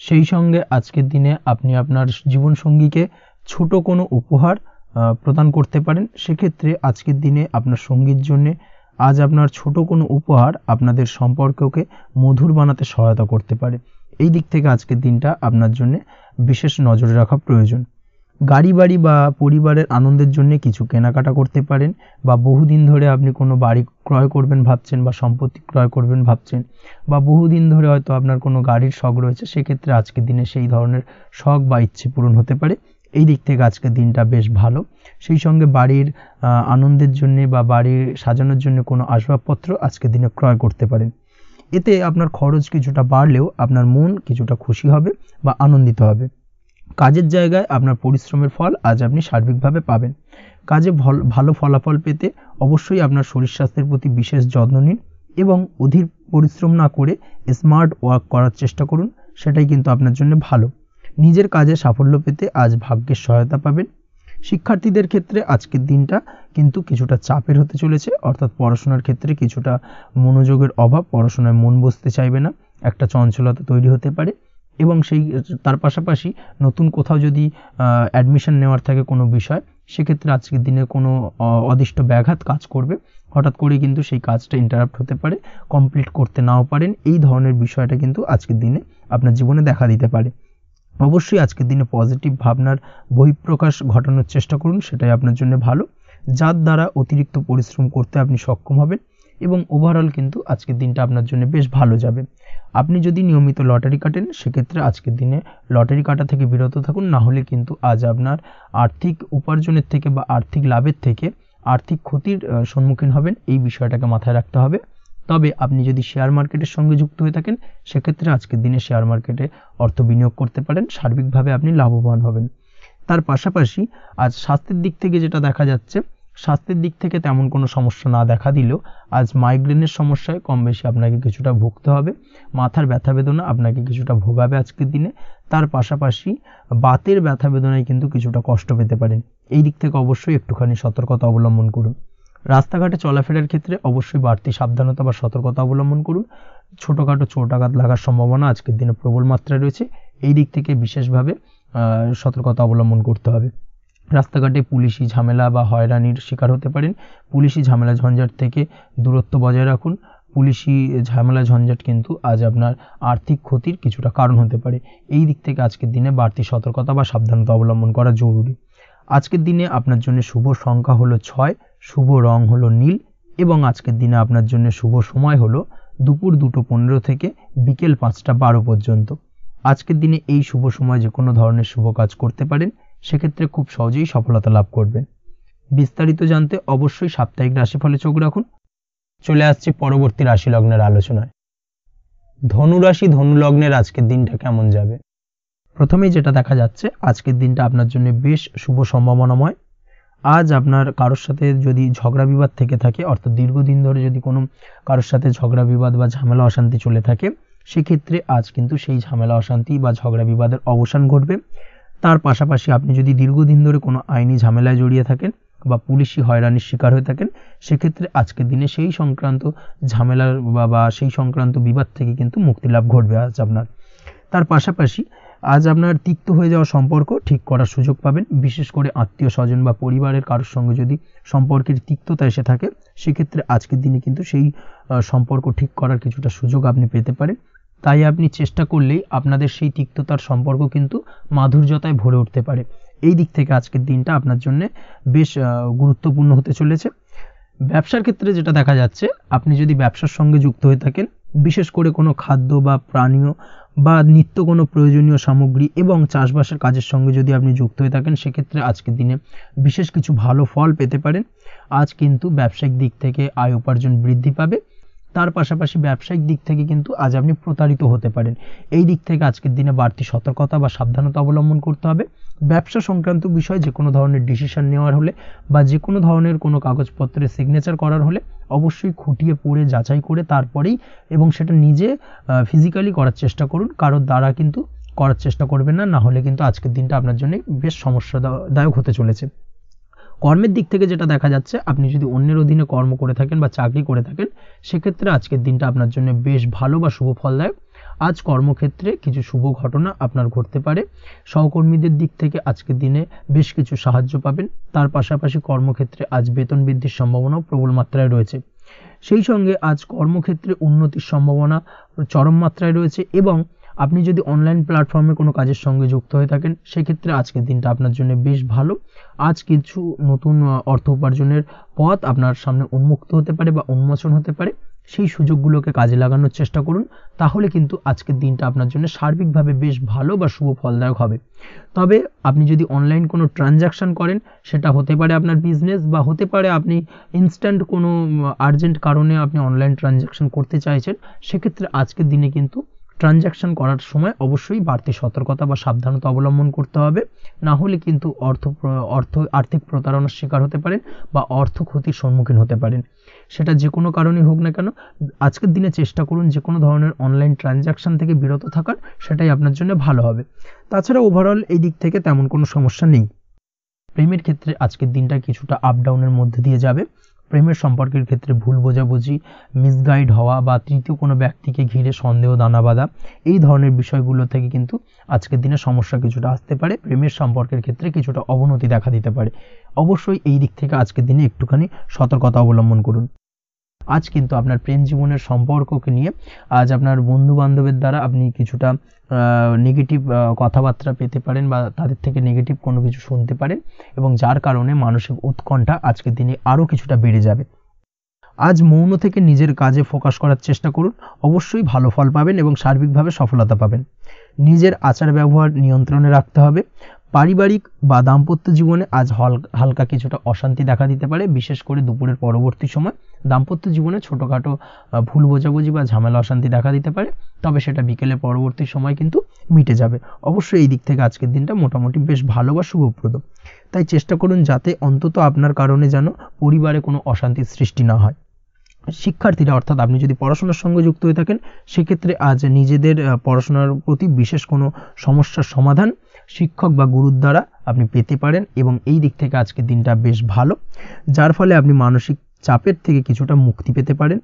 সেই সঙ্গে আজকের দিনে আপনি আপনার জীবনসঙ্গীকে ছোট কোনো উপহার প্রদান করতে পারেন। সেক্ষেত্রে আজকের দিনে আপনার সঙ্গীর জন্য আজ আপনার ছোট কোনো উপহার আপনাদের সম্পর্ককে মধুর বানাতে সহায়তা করতে পারে। এই দিক থেকে আজকের দিনটা আপনার জন্য বিশেষ নজরে রাখা প্রয়োজন। গাড়ি বাড়ি বা পরিবারের আনন্দের জন্য কিছু কেনাকাটা করতে পারেন, বা বহুদিন ধরে আপনি কোনো বাড়ি ক্রয় করবেন ভাবছেন বা সম্পত্তি ক্রয় করবেন ভাবছেন, বা বহুদিন ধরে হয়তো আপনার কোনো গাড়ির শখ রয়েছে, সেক্ষেত্রে আজকের দিনে সেই ধরনের শখ বা ইচ্ছে পূরণ হতে পারে। এই দিক থেকে আজকের দিনটা বেশ ভালো। সেই সঙ্গে বাড়ির আনন্দের জন্য বা বাড়ির সাজানোর জন্য কোনো আসবাবপত্র আজকের দিনে ক্রয় করতে পারেন। এতে আপনার খরচ কিছুটা বাড়লেও আপনার মন কিছুটা খুশি হবে বা আনন্দিত হবে। কাজের জায়গায় আপনার পরিশ্রমের ফল আজ আপনি সার্বিকভাবে পাবেন। কাজে ভালো ফলাফল পেতে অবশ্যই আপনার শরীর স্বাস্থ্যের প্রতি বিশেষ যত্ন নিন এবং অধীর পরিশ্রম না করে স্মার্ট ওয়ার্ক করার চেষ্টা করুন, সেটাই কিন্তু আপনার জন্য ভালো। নিজের কাজে সাফল্য পেতে আজ ভাগ্যের সহায়তা পাবেন। শিক্ষার্থীদের ক্ষেত্রে আজকের দিনটা কিন্তু কিছুটা চাপের হতে চলেছে, অর্থাৎ পড়াশোনার ক্ষেত্রে কিছুটা মনোযোগের অভাব, পড়াশোনায় মন বসতে চাইবে না, একটা চঞ্চলতা তৈরি হতে পারে। এবং তার পাশাপাশি নতুন কোথাও যদি অ্যাডমিশন নেওয়ার থাকে কোনো বিষয়, সেক্ষেত্রে আজকের দিনে কোনো অদিষ্ট ব্যাঘাত কাজ করবে, হঠাৎ করে কিন্তু সেই কাজটা ইন্টারাপ্ট হতে পারে, কমপ্লিট করতে নাও পারেন। এই ধরনের বিষয়টা কিন্তু আজকের দিনে আপনার জীবনে দেখা দিতে পারে। অবশ্যই আজকের দিনে পজিটিভ ভাবনার বহিঃপ্রকাশ ঘটানোর চেষ্টা করুন, সেটাই আপনার জন্য ভালো, যার দ্বারা অতিরিক্ত পরিশ্রম করতে আপনি সক্ষম হবেন এবং ওভারঅল কিন্তু আজকের দিনটা আপনার জন্য বেশ ভালো যাবে। আপনি যদি নিয়মিত লটারি কাটেন, সেক্ষেত্রে আজকের দিনে লটারি কাটা থেকে বিরত থাকুন, না হলে কিন্তু আজ আপনার আর্থিক উপার্জনের থেকে বা আর্থিক লাভের থেকে আর্থিক ক্ষতির সম্মুখীন হবেন। এই বিষয়টাকে মাথায় রাখতে হবে। তবে আপনি যদি শেয়ার মার্কেটের সঙ্গে যুক্ত হয়ে থাকেন, সেক্ষেত্রে আজকের দিনে শেয়ার মার্কেটে অর্থ বিনিয়োগ করতে পারেন, সার্বিকভাবে আপনি লাভবান হবেন। তার পাশাপাশি আজ স্বাস্থ্যের দিক থেকে যেটা দেখা যাচ্ছে, স্বাস্থ্যের দিক থেকে তেমন কোনো সমস্যা না দেখা দিলেও আজ মাইগ্রেনের সমস্যায় কম বেশি আপনাকে কিছুটা ভুগতে হবে। মাথার ব্যথা বেদনা আপনাকে কিছুটা ভোগাবে আজকের দিনে। তার পাশাপাশি বাতের ব্যথা বেদনায় কিন্তু কিছুটা কষ্ট পেতে পারেন। এই দিক থেকে অবশ্যই একটুখানি সতর্কতা অবলম্বন করুন। রাস্তাঘাটে চলাফেরার ক্ষেত্রে অবশ্যই বাড়তি সাবধানতা বা সতর্কতা অবলম্বন করুন। ছোটোখাটো চোট আঘাত লাগার সম্ভাবনা আজকের দিনে প্রবল মাত্রায় রয়েছে, এই দিক থেকে বিশেষভাবে সতর্কতা অবলম্বন করতে হবে। রাস্তাঘাটে পুলিশি ঝামেলা বা হয়রানির শিকার হতে পারেন। পুলিশি ঝামেলা ঝঞ্ঝাট থেকে দূরত্ব বজায় রাখুন। পুলিশি ঝামেলা ঝঞ্ঝাট কিন্তু আজ আপনার আর্থিক ক্ষতির কিছুটা কারণ হতে পারে, এই দিক থেকে আজকের দিনে বাড়তি সতর্কতা বা সাবধানতা অবলম্বন করা জরুরি। আজকের দিনে আপনার জন্য শুভ সংখ্যা হলো 6, শুভ রং হলো নীল এবং আজকের দিনে আপনার জন্য শুভ সময় হলো দুপুর 2:15 থেকে বিকেল 5:12 পর্যন্ত। আজকের দিনে এই শুভ সময় যে কোনো ধরনের শুভ কাজ করতে পারেন, সেক্ষেত্রে খুব সহজেই সফলতা লাভ করবেন। বিস্তারিত জানতে অবশ্যই সাপ্তাহিক রাশিফলে চোখ রাখুন। চলে আসছে পরবর্তী রাশি লগ্নের আলোচনায়। ধনু রাশি ধনু লগ্নের আজকের দিনটা কেমন যাবে? প্রথমেই যেটা দেখা যাচ্ছে, আজকের দিনটা আপনার জন্য বেশ শুভ সম্ভাবনাময়। আজ আপনার কারোর সাথে যদি ঝগড়া বিবাদ থেকে থাকে, অর্থাৎ দীর্ঘদিন ধরে যদি কোনো কারোর সাথে ঝগড়া বিবাদ বা ঝামেলা অশান্তি চলে থাকে, সেক্ষেত্রে আজ কিন্তু সেই ঝামেলা অশান্তি বা ঝগড়া বিবাদের অবসান ঘটবে। তার পাশাপাশি আপনি যদি দীর্ঘদিন ধরে কোনো আইনি ঝামেলায় জড়িয়ে থাকেন বা পুলিশি হয়রানির শিকার হয়ে থাকেন, সেক্ষেত্রে আজকের দিনে সেই সংক্রান্ত ঝামেলার বা সেই সংক্রান্ত বিবাদ থেকে কিন্তু মুক্তি লাভ ঘটবে আজ আপনার। তার পাশাপাশি আজ আপনার তিক্ত হয়ে যাওয়া সম্পর্ক ঠিক করার সুযোগ পাবেন। বিশেষ করে আত্মীয় স্বজন বা পরিবারের কারোর সঙ্গে যদি সম্পর্কের তিক্ততা এসে থাকে, সেক্ষেত্রে আজকের দিনে কিন্তু সেই সম্পর্ক ঠিক করার কিছুটা সুযোগ আপনি পেতে পারেন। তাই আপনি চেষ্টা করলেই আপনাদের সেই তিক্ততার সম্পর্ক কিন্তু মাধুর্যতায় ভরে উঠতে পারে। এই দিক থেকে আজকের দিনটা আপনার জন্য বেশ গুরুত্বপূর্ণ হতে চলেছে। ব্যবসার ক্ষেত্রে যেটা দেখা যাচ্ছে, আপনি যদি ব্যবসার সঙ্গে যুক্ত হয়ে থাকেন, বিশেষ করে কোনো খাদ্য বা পানীয় বা নিত্য কোনো প্রয়োজনীয় সামগ্রী এবং চাষবাসের কাজের সঙ্গে যদি আপনি যুক্ত হয়ে থাকেন, সেক্ষেত্রে আজকের দিনে বিশেষ কিছু ভালো ফল পেতে পারেন। আজ কিন্তু ব্যবসায়িক দিক থেকে আয় উপার্জন বৃদ্ধি পাবে। তার পাশাপাশি ব্যবসায়িক দিক থেকে কিন্তু আজ আপনি প্রতারিত হতে পারেন। এই দিক থেকে আজকের দিনে বাড়তি সতর্কতা বা সাবধানতা অবলম্বন করতে হবে। ব্যবসা সংক্রান্ত বিষয়ে যে কোনো ধরনের ডিসিশন নেওয়ার হলে বা যে কোনো ধরনের কোনো কাগজপত্রে সিগনেচার করার হলে অবশ্যই খুঁটিয়ে পড়ে যাচাই করে তারপরেই, এবং সেটা নিজে ফিজিক্যালি করার চেষ্টা করুন, কারোর দ্বারা কিন্তু করার চেষ্টা করবেন না, না হলে কিন্তু আজকের দিনটা আপনার জন্য বেশ সমস্যাদায়ক হতে চলেছে। কর্মের দিক থেকে যেটা দেখা যাচ্ছে, আপনি যদি অন্যের অধীনে কর্ম করে থাকেন বা চাকরি করে থাকেন, সেক্ষেত্রে আজকের দিনটা আপনার জন্য বেশ ভালো বা শুভ ফলদায়ক। আজ কর্মক্ষেত্রে কিছু শুভ ঘটনা আপনার ঘটতে পারে। সহকর্মীদের দিক থেকে আজকের দিনে বেশ কিছু সাহায্য পাবেন। তার পাশাপাশি কর্মক্ষেত্রে আজ বেতন বৃদ্ধির সম্ভাবনাও প্রবল মাত্রায় রয়েছে। সেই সঙ্গে আজ কর্মক্ষেত্রে উন্নতির সম্ভাবনা চরম মাত্রায় রয়েছে এবং আপনি যদি অনলাইন প্ল্যাটফর্মে কোনো কাজের সঙ্গে যুক্ত হয়ে থাকেন, সেক্ষেত্রে আজকের দিনটা আপনার জন্য বেশ ভালো। আজ কিছু নতুন অর্থ উপার্জনের পথ আপনার সামনে উন্মুক্ত হতে পারে বা উন্মোচন হতে পারে। সেই সুযোগগুলোকে কাজে লাগানোর চেষ্টা করুন, তাহলে কিন্তু আজকের দিনটা আপনার জন্য সার্বিকভাবে বেশ ভালো বা শুভ ফলদায়ক হবে। তবে আপনি যদি অনলাইন কোনো ট্রানজাকশন করেন, সেটা হতে পারে আপনার বিজনেস বা হতে পারে আপনি ইনস্ট্যান্ট কোনো আর্জেন্ট কারণে আপনি অনলাইন ট্রানজাকশন করতে চাইছেন, সেক্ষেত্রে আজকের দিনে কিন্তু ট্রানজাকশন করার সময় অবশ্যই বাড়তি সতর্কতা বা সাবধানতা অবলম্বন করতে হবে, না হলে কিন্তু আর্থিক প্রতারণার শিকার হতে পারেন বা অর্থ ক্ষতির সম্মুখীন হতে পারেন। সেটা যে কোনো কারণেই হোক না কেন, আজকের দিনে চেষ্টা করুন যে কোনো ধরনের অনলাইন ট্রানজাকশন থেকে বিরত থাকার, সেটাই আপনার জন্য ভালো হবে। তাছাড়া ওভারঅল এই দিক থেকে তেমন কোনো সমস্যা নেই। প্রেমের ক্ষেত্রে আজকের দিনটা কিছুটা আপ ডাউনের মধ্যে দিয়ে যাবে। প্রেমের সম্পর্কের ক্ষেত্রে ভুল বোঝাবুঝি, মিসগাইড হওয়া বা তৃতীয় কোনো ব্যক্তিকে ঘিরে সন্দেহ দানা বাঁধা, এই ধরনের বিষয়গুলো থেকে কিন্তু আজকের দিনে সমস্যা কিছুটা আসতে পারে। প্রেমের সম্পর্কের ক্ষেত্রে কিছুটা অবনতি দেখা দিতে পারে। অবশ্যই এই দিক থেকে আজকের দিনে একটুখানি সতর্কতা অবলম্বন করুন। আজ কিন্তু আপনার প্রেম জীবনের সম্পর্ককে নিয়ে আজ আপনার বন্ধু বান্ধবের দ্বারা আপনি কিছুটা নেগেটিভ কথাবার্তা পেতে পারেন বা তাদের থেকে নেগেটিভ কোনো কিছু শুনতে পারেন, এবং যার কারণে মানসিক উৎকণ্ঠা আজকের দিনে আরও কিছুটা বেড়ে যাবে। আজ মৌন থেকে নিজের কাজে ফোকাস করার চেষ্টা করুন, অবশ্যই ভালো ফল পাবেন এবং সার্বিকভাবে সফলতা পাবেন। নিজের আচার ব্যবহার নিয়ন্ত্রণে রাখতে হবে। পারিবারিক বা দাম্পত্য জীবনে আজ হালকা কিছুটা অশান্তি দেখা দিতে পারে, বিশেষ করে দুপুরের পরবর্তী সময় দাম্পত্য জীবনে ছোটোখাটো ভুল বোঝাবুঝি বা ঝামেলা অশান্তি দেখা দিতে পারে, তবে সেটা বিকেলের পরবর্তী সময় কিন্তু মিটে যাবে। অবশ্যই এই দিক থেকে আজকের দিনটা মোটামুটি বেশ ভালো বা শুভপ্রদ। তাই চেষ্টা করুন যাতে অন্তত আপনার কারণে যেন পরিবারে কোনো অশান্তির সৃষ্টি না হয়। শিক্ষার্থীরা, অর্থাৎ আপনি যদি পড়াশোনার সঙ্গে যুক্ত হয়ে থাকেন, সেক্ষেত্রে আজ নিজেদের পড়াশোনার প্রতি বিশেষ কোনো সমস্যার সমাধান শিক্ষক বা গুরুর দ্বারা আপনি পেতে পারেন, এবং এই দিক থেকে আজকের দিনটা বেশ ভালো, যার ফলে আপনি মানসিক চাপের থেকে কিছুটা মুক্তি পেতে পারেন।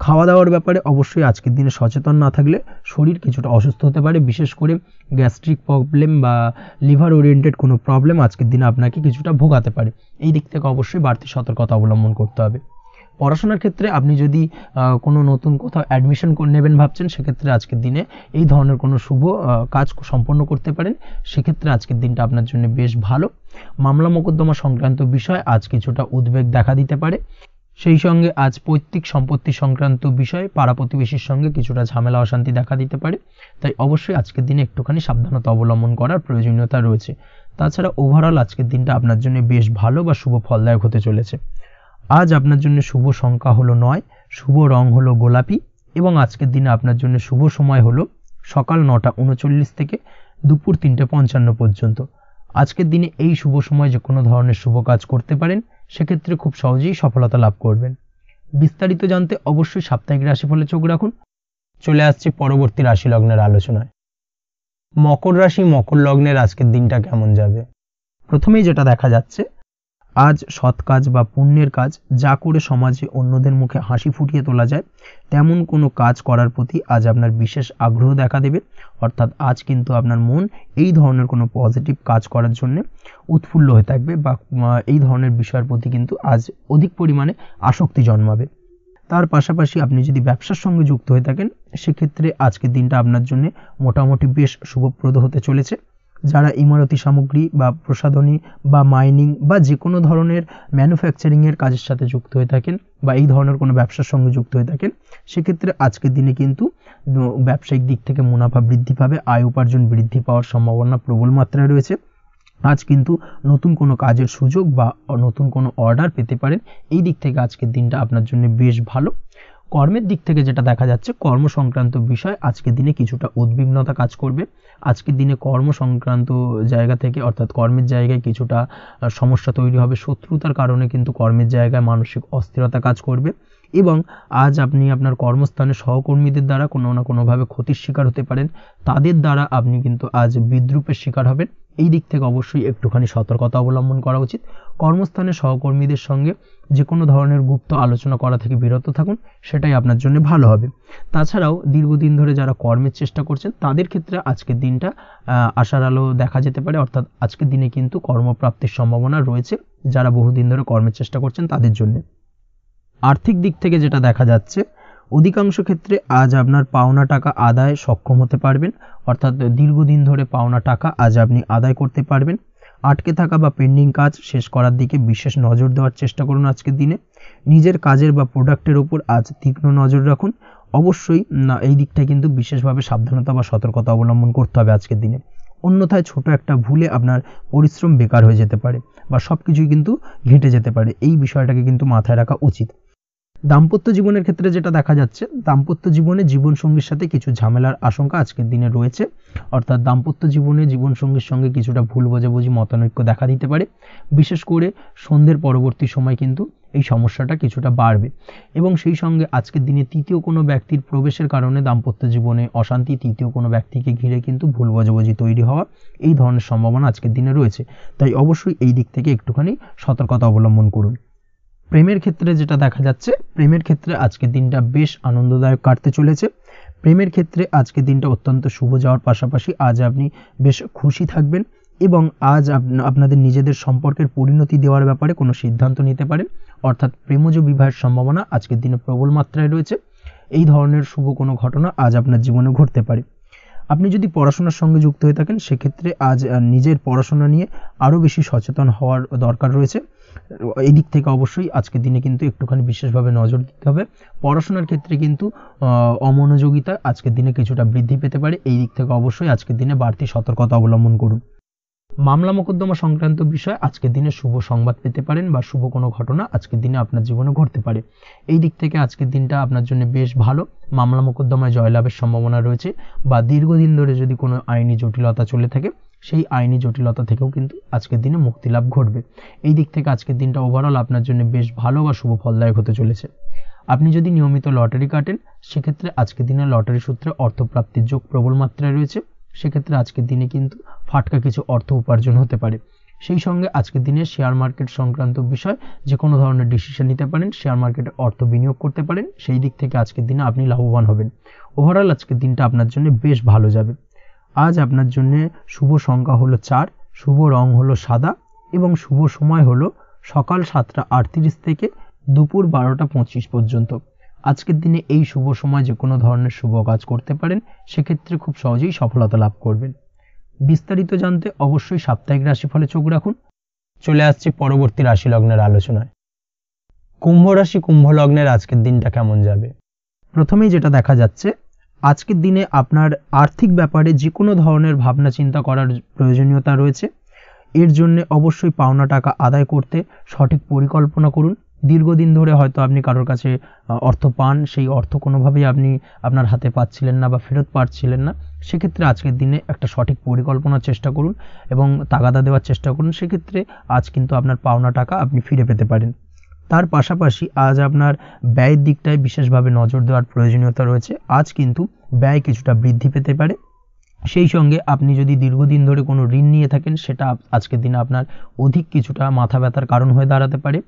খাওয়া দাওয়ার ব্যাপারে অবশ্যই আজকের দিনে সচেতন না থাকলে শরীর কিছুটা অসুস্থ হতে পারে, বিশেষ করে গ্যাস্ট্রিক প্রবলেম বা লিভার ওরিয়েন্টেড কোনো প্রবলেম আজকের দিনে আপনাকে কিছুটা ভোগাতে পারে। এই দিক থেকে অবশ্যই বাড়তি সতর্কতা অবলম্বন করতে হবে। পড়াশোনার ক্ষেত্রে আপনি যদি কোনো নতুন কোথাও অ্যাডমিশন নেবেন ভাবছেন, সেক্ষেত্রে আজকের দিনে এই ধরনের কোনো শুভ কাজ সম্পন্ন করতে পারেন, সেক্ষেত্রে আজকের দিনটা আপনার জন্য বেশ ভালো। মামলা মোকদ্দমা সংক্রান্ত বিষয় আজ কিছুটা উদ্বেগ দেখা দিতে পারে, সেই সঙ্গে আজ পৈতৃক সম্পত্তি সংক্রান্ত বিষয়ে পাড়া প্রতিবেশীর সঙ্গে কিছুটা ঝামেলা অশান্তি দেখা দিতে পারে, তাই অবশ্যই আজকের দিনে একটুখানি সাবধানতা অবলম্বন করার প্রয়োজনীয়তা রয়েছে। তাছাড়া ওভারঅল আজকের দিনটা আপনার জন্য বেশ ভালো বা শুভ ফলদায়ক হতে চলেছে। আজ আপনার জন্য শুভ সংখ্যা হলো 9, শুভ রং হলো গোলাপি এবং আজকের দিনে আপনার জন্য শুভ সময় হলো সকাল 9:39 থেকে দুপুর 3:55 পর্যন্ত। আজকের দিনে এই শুভ সময় যে কোনো ধরনের শুভ কাজ করতে পারেন, সেক্ষেত্রে খুব সহজেই সফলতা লাভ করবেন। বিস্তারিত জানতে অবশ্যই সাপ্তাহিক রাশিফলে চোখ রাখুন। চলে আসছে পরবর্তী রাশি লগ্নের আলোচনায়। মকর রাশি মকর লগ্নের আজকের দিনটা কেমন যাবে? প্রথমেই যেটা দেখা যাচ্ছে, আজ সৎ কাজ বা পুণ্যের কাজ যা করে সমাজে অন্যদের মুখে হাসি ফুটিয়ে তোলা যায়, তেমন কোনো কাজ করার প্রতি আজ আপনার বিশেষ আগ্রহ দেখা দেবে। অর্থাৎ আজ কিন্তু আপনার মন এই ধরনের কোনো পজিটিভ কাজ করার জন্য উৎফুল্ল হয়ে থাকবে বা এই ধরনের বিষয়ের প্রতি কিন্তু আজ অধিক পরিমাণে আসক্তি জন্মাবে। তার পাশাপাশি আপনি যদি ব্যবসার সঙ্গে যুক্ত হয়ে থাকেন, সেক্ষেত্রে আজকের দিনটা আপনার জন্য মোটামুটি বেশ শুভপ্রদ হতে চলেছে। যারা ইমারতি সামগ্রী বা প্রসাধনী বা মাইনিং বা যে কোনো ধরনের ম্যানুফ্যাকচারিংয়ের কাজের সাথে যুক্ত হয়ে থাকেন বা এই ধরনের কোনো ব্যবসার সঙ্গে যুক্ত হয়ে থাকেন, সেক্ষেত্রে আজকের দিনে কিন্তু ব্যবসায়িক দিক থেকে মুনাফা বৃদ্ধি পাবে, আয় উপার্জন বৃদ্ধি পাওয়ার সম্ভাবনা প্রবল মাত্রায় রয়েছে। আজ কিন্তু নতুন কোনো কাজের সুযোগ বা নতুন কোনো অর্ডার পেতে পারেন, এই দিক থেকে আজকের দিনটা আপনার জন্য বেশ ভালো। কর্মের দিক থেকে যেটা দেখা যাচ্ছে, কর্ম সংক্রান্ত বিষয় আজকের দিনে কিছুটা উদ্বিগ্নতা কাজ করবে। আজকের দিনে কর্ম সংক্রান্ত জায়গা থেকে অর্থাৎ কর্মের জায়গায় কিছুটা সমস্যা তৈরি হবে, শত্রুতার কারণে কিন্তু কর্মের জায়গায় মানসিক অস্থিরতা কাজ করবে এবং আজ আপনি আপনার কর্মস্থানে সহকর্মীদের দ্বারা কোনো না কোনোভাবে ক্ষতির শিকার হতে পারেন, তাদের দ্বারা আপনি কিন্তু আজ বিদ্রূপের শিকার হবেন। এই দিক থেকে অবশ্যই একটুখানি সতর্কতা অবলম্বন করা উচিত। কর্মস্থানে সহকর্মীদের সঙ্গে যে কোনো ধরনের গুপ্ত আলোচনা করা থেকে বিরত থাকুন, সেটাই আপনার জন্য ভালো হবে। তাছাড়াও দীর্ঘদিন ধরে যারা কর্মের চেষ্টা করছেন, তাদের ক্ষেত্রে আজকের দিনটা আশার আলো দেখা যেতে পারে। অর্থাৎ আজকের দিনে কিন্তু কর্মপ্রাপ্তির সম্ভাবনা রয়েছে যারা বহুদিন ধরে কর্মের চেষ্টা করছেন তাদের জন্য। আর্থিক দিক থেকে যেটা দেখা যাচ্ছে, অধিকাংশ ক্ষেত্রে আজ আপনার পাওনা টাকা আদায় সক্ষম হতে পারবেন। অর্থাৎ দীর্ঘদিন ধরে পাওনা টাকা আজ আপনি আদায় করতে পারবেন। আটকে থাকা বা পেন্ডিং কাজ শেষ করার দিকে বিশেষ নজর দেওয়ার চেষ্টা করুন আজকের দিনে। নিজের কাজের বা প্রোডাক্টের উপর আজ তীক্ষ্ণ নজর রাখুন। অবশ্যই এই দিকটায় কিন্তু বিশেষভাবে সাবধানতা বা সতর্কতা অবলম্বন করতে হবে আজকের দিনে, অন্যথায় ছোট একটা ভুলে আপনার পরিশ্রম বেকার হয়ে যেতে পারে বা সব কিছুই কিন্তু ঘেটে যেতে পারে। এই বিষয়টাকে কিন্তু মাথায় রাখা উচিত। দাম্পত্য জীবনের ক্ষেত্রে যেটা দেখা যাচ্ছে, দাম্পত্য জীবনে জীবনসঙ্গীর সাথে কিছু ঝামেলার আশঙ্কা আজকের দিনে রয়েছে। অর্থাৎ দাম্পত্য জীবনে জীবনসঙ্গীর সঙ্গে কিছুটা ভুল বোঝাবুঝি মতানৈক্য দেখা দিতে পারে। বিশেষ করে সন্ধ্যের পরবর্তী সময় কিন্তু এই সমস্যাটা কিছুটা বাড়বে এবং সেই সঙ্গে আজকের দিনে তৃতীয় কোনো ব্যক্তির প্রবেশের কারণে দাম্পত্য জীবনে অশান্তি, তৃতীয় কোনো ব্যক্তিকে ঘিরে কিন্তু ভুল বোঝাবুঝি তৈরি হওয়া, এই ধরনের সম্ভাবনা আজকের দিনে রয়েছে। তাই অবশ্যই এই দিক থেকে একটুখানি সতর্কতা অবলম্বন করুন। প্রেমের ক্ষেত্রে যেটা দেখা যাচ্ছে, প্রেমের ক্ষেত্রে আজকের দিনটা বেশ আনন্দদায়ক কাটতে চলেছে। প্রেমের ক্ষেত্রে আজকের দিনটা অত্যন্ত শুভ যাওয়ার পাশাপাশি আজ আপনি বেশ খুশি থাকবেন এবং আজ আপনাদের নিজেদের সম্পর্কের পরিণতি দেওয়ার ব্যাপারে কোনো সিদ্ধান্ত নিতে পারেন। অর্থাৎ প্রেমজ বিবাহের সম্ভাবনা আজকের দিনে প্রবল মাত্রায় রয়েছে। এই ধরনের শুভ কোনো ঘটনা আজ আপনার জীবনে ঘটতে পারে। আপনি যদি পড়াশোনার সঙ্গে যুক্ত হয়ে থাকেন, সেক্ষেত্রে আজ নিজের পড়াশোনা নিয়ে আরও বেশি সচেতন হওয়ার দরকার রয়েছে। এই দিক থেকে অবশ্যই আজকের দিনে কিন্তু একটুখানি বিশেষভাবে নজর দিতে হবে। পড়াশোনার ক্ষেত্রে কিন্তু অমনোযোগিতা আজকের দিনে কিছুটা বৃদ্ধি পেতে পারে। এই দিক থেকে অবশ্যই আজকের দিনে বাড়তি সতর্কতা অবলম্বন করুন। মামলা মোকদ্দমা সংক্রান্ত বিষয় আজকের দিনে শুভ সংবাদ পেতে পারেন বা শুভ কোনো ঘটনা আজকের দিনে আপনার জীবনে ঘটতে পারে। এই দিক থেকে আজকের দিনটা আপনার জন্য বেশ ভালো। মামলা মোকদ্দমায় জয়লাভের সম্ভাবনা রয়েছে বা দীর্ঘদিন ধরে যদি কোনো আইনি জটিলতা চলে থাকে, সেই আইনি জটিলতা থেকেও কিন্তু আজকের দিনে মুক্তি লাভ ঘটবে। এই দিক থেকে আজকের দিনটা ওভারঅল আপনার জন্য বেশ ভালো বা শুভ ফলদায়ক হতে চলেছে। আপনি যদি নিয়মিত লটারি কাটেন, সেক্ষেত্রে আজকের দিনে লটারি সূত্রে অর্থপ্রাপ্তির যোগ প্রবল মাত্রায় রয়েছে। সেক্ষেত্রে আজকের দিনে কিন্তু ফাটকা কিছু অর্থ উপার্জন হতে পারে। সেই সঙ্গে আজকের দিনে শেয়ার মার্কেট সংক্রান্ত বিষয় যে কোনো ধরনের ডিসিশন নিতে পারেন, শেয়ার মার্কেটে অর্থ বিনিয়োগ করতে পারেন, সেই দিক থেকে আজকের দিনে আপনি লাভবান হবেন। ওভারঅল আজকের দিনটা আপনার জন্য বেশ ভালো যাবে। আজ আপনার জন্য শুভ সংখ্যা হলো 4, শুভ রং হলো সাদা এবং শুভ সময় হলো সকাল 7:38 থেকে দুপুর 12:25 পর্যন্ত। আজকের দিনে এই শুভ সময় যে কোনো ধরনের শুভ কাজ করতে পারেন, সেক্ষেত্রে খুব সহজেই সফলতা লাভ করবেন। বিস্তারিত জানতে অবশ্যই সাপ্তাহিক রাশিফলে চোখ রাখুন। চলে আসছি পরবর্তী রাশি লগ্নের আলোচনায়। কুম্ভ রাশি, কুম্ভ লগ্নের আজকের দিনটা কেমন যাবে? প্রথমেই যেটা দেখা যাচ্ছে, আজকের দিনে আপনার আর্থিক ব্যাপারে যে কোনো ধরনের ভাবনা চিন্তা করার প্রয়োজনীয়তা রয়েছে। এর জন্য অবশ্যই পাওনা টাকা আদায় করতে সঠিক পরিকল্পনা করুন। দীর্ঘদিন ধরে হয়তো আপনি কারোর কাছে অর্থ পান, সেই অর্থ কোনোভাবেই আপনি আপনার হাতে পাচ্ছিলেন না বা ফেরত পাচ্ছিলেন না। সেক্ষেত্রে আজকের দিনে একটা সঠিক পরিকল্পনার চেষ্টা করুন এবং তাগাদা দেওয়ার চেষ্টা করুন। সেক্ষেত্রে আজ কিন্তু আপনার পাওনা টাকা আপনি ফিরে পেতে পারেন। তার পাশাপাশি আজ আপনার ব্যয়ের দিকটায় বিশেষভাবে নজর দেওয়ার প্রয়োজনীয়তা রয়েছে। আজ কিন্তু ব্যয় কিছুটা বৃদ্ধি পেতে পারে। সেই সঙ্গে আপনি যদি দীর্ঘদিন ধরে কোনো ঋণ নিয়ে থাকেন, সেটা আজকের দিনে আপনার অধিক কিছুটা মাথা ব্যথার কারণ হয়ে দাঁড়াতে পারে।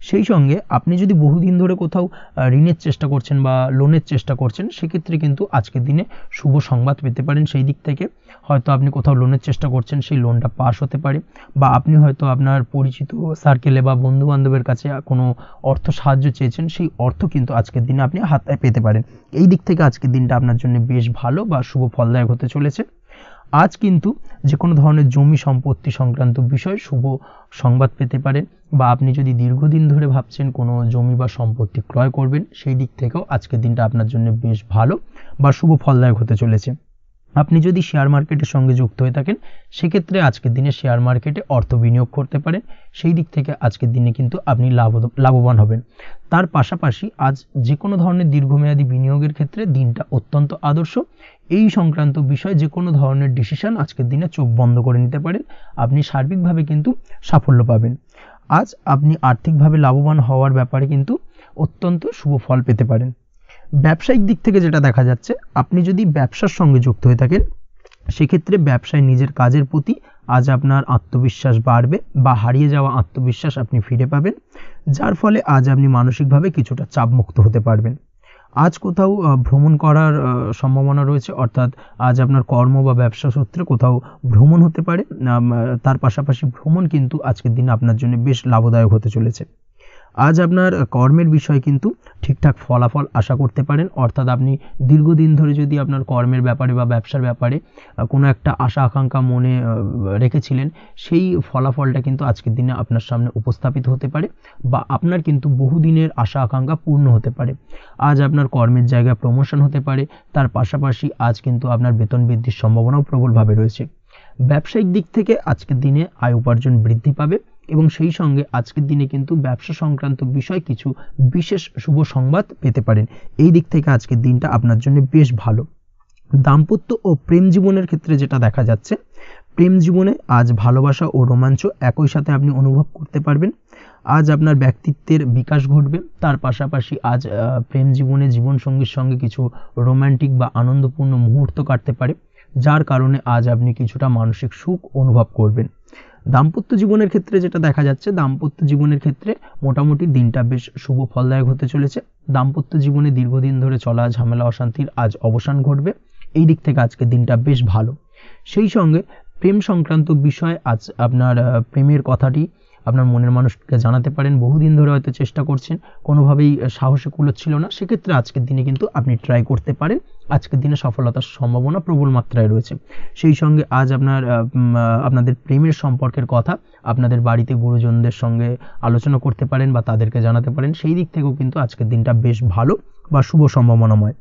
সেই সঙ্গে আপনি যদি বহুদিন ধরে কোথাও ঋণের চেষ্টা করছেন বা লোনের চেষ্টা করছেন, সেক্ষেত্রে কিন্তু আজকের দিনে শুভ সংবাদ পেতে পারেন। সেই দিক থেকে হয়তো আপনি কোথাও লোনের চেষ্টা করছেন, সেই লোনটা পাস হতে পারে, বা আপনি হয়তো আপনার পরিচিত সার্কেলে বা বন্ধু বান্ধবের কাছে কোনো অর্থ সাহায্য চেয়েছেন, সেই অর্থ কিন্তু আজকের দিনে আপনি হাতে পেতে পারেন। এই দিক থেকে আজকের দিনটা আপনার জন্য বেশ ভালো বা শুভ ফলদায়ক হতে চলেছে। আজ কিন্তু যে কোনো ধরনের জমি সম্পত্তি সংক্রান্ত বিষয় শুভ সংবাদ পেতে পারেন, বা আপনি যদি দীর্ঘদিন ধরে ভাবছেন কোনো জমি বা সম্পত্তি ক্রয় করবেন, সেই দিক থেকেও আজকের দিনটা আপনার জন্য বেশ ভালো বা শুভ ফলদায়ক হতে চলেছে। আপনি যদি শেয়ার মার্কেটের সঙ্গে যুক্ত হয়ে থাকেন, সেক্ষেত্রে আজকের দিনে শেয়ার মার্কেটে অর্থ বিনিয়োগ করতে পারেন। সেই দিক থেকে আজকের দিনে কিন্তু আপনি লাভবান হবেন। তার পাশাপাশি আজ যে কোনো ধরনের দীর্ঘমেয়াদী বিনিয়োগের ক্ষেত্রে দিনটা অত্যন্ত আদর্শ। এই সংক্রান্ত বিষয় যে কোনো ধরনের ডিসিশন আজকের দিনে চোখ বন্ধ করে নিতে পারেন, আপনি সার্বিকভাবে কিন্তু সাফল্য পাবেন। আজ আপনি আর্থিকভাবে লাভবান হওয়ার ব্যাপারে কিন্তু অত্যন্ত শুভ ফল পেতে পারেন। ব্যবসায়িক দিক থেকে যেটা দেখা যাচ্ছে, আপনি যদি ব্যবসার সঙ্গে যুক্ত হয়ে থাকেন, সেক্ষেত্রে ব্যবসায় নিজের কাজের প্রতি আজ আপনার আত্মবিশ্বাস বাড়বে বা হারিয়ে যাওয়া আত্মবিশ্বাস আপনি ফিরে পাবেন, যার ফলে আজ আপনি মানসিকভাবে কিছুটা চাপমুক্ত হতে পারবেন। আজ কোথাও ভ্রমণ করার সম্ভাবনা রয়েছে, অর্থাৎ আজ আপনার কর্ম বা ব্যবসা সূত্রে কোথাও ভ্রমণ হতে পারে। তার পাশাপাশি ভ্রমণ কিন্তু আজকের দিনে আপনার জন্য বেশ লাভদায়ক হতে চলেছে। আজ আপনার কর্মের বিষয়ে কিন্তু ঠিকঠাক ফলাফল আশা করতে পারেন, অর্থাৎ আপনি দীর্ঘদিন ধরে যদি আপনার কর্মের ব্যাপারে বা ব্যবসার ব্যাপারে কোনো একটা আশা আকাঙ্ক্ষা মনে রেখেছিলেন, সেই ফলাফলটা কিন্তু আজকের দিনে আপনার সামনে উপস্থাপিত হতে পারে, বা আপনার কিন্তু বহুদিনের আশা আকাঙ্ক্ষা পূর্ণ হতে পারে। আজ আপনার কর্মের জায়গায় প্রমোশন হতে পারে। তার পাশাপাশি আজ কিন্তু আপনার বেতন বৃদ্ধির সম্ভাবনাও প্রবলভাবে রয়েছে। ব্যবসায়িক দিক থেকে আজকের দিনে আয় উপার্জন বৃদ্ধি পাবে এবং সেই সঙ্গে আজকের দিনে কিন্তু ব্যবসা সংক্রান্ত বিষয় কিছু বিশেষ শুভ সংবাদ পেতে পারেন। এই দিক থেকে আজকের দিনটা আপনার জন্য বেশ ভালো। দাম্পত্য ও প্রেম জীবনের ক্ষেত্রে যেটা দেখা যাচ্ছে, প্রেম জীবনে আজ ভালোবাসা ও রোমাঞ্চ একই সাথে আপনি অনুভব করতে পারবেন। আজ আপনার ব্যক্তিত্বের বিকাশ ঘটবে। তার পাশাপাশি আজ প্রেম জীবনে জীবনসঙ্গীর সঙ্গে কিছু রোমান্টিক বা আনন্দপূর্ণ মুহূর্ত কাটতে পারে, যার কারণে আজ আপনি কিছুটা মানসিক সুখ অনুভব করবেন। দাম্পত্য জীবনের ক্ষেত্রে যেটা দেখা যাচ্ছে, দাম্পত্য জীবনের ক্ষেত্রে মোটামুটি দিনটা বেশ শুভ ফলদায়ক হতে চলেছে। দাম্পত্য জীবনে দীর্ঘদিন ধরে চলা ঝামেলা অশান্তির আজ অবসান ঘটবে। এই দিক থেকে আজকের দিনটা বেশ ভালো। সেই সঙ্গে প্রেম সংক্রান্ত বিষয় আজ আপনার প্রেমের কথাটি আপনার মনের মানুষকে জানাতে পারেন। বহুদিন ধরে হয়তো চেষ্টা করছেন, কোনোভাবেই সাহসে কুলোচ্ছিল না, সেক্ষেত্রে আজকের দিনে কিন্তু আপনি ট্রাই করতে পারেন। আজকের দিনে সফলতার সম্ভাবনা প্রবল মাত্রায় রয়েছে। সেই সঙ্গে আজ আপনাদের প্রেমের সম্পর্কের কথা আপনাদের বাড়িতে গুরুজনদের সঙ্গে আলোচনা করতে পারেন বা তাদেরকে জানাতে পারেন। সেই দিক থেকেও কিন্তু আজকের দিনটা বেশ ভালো বা শুভ সম্ভাবনাময়।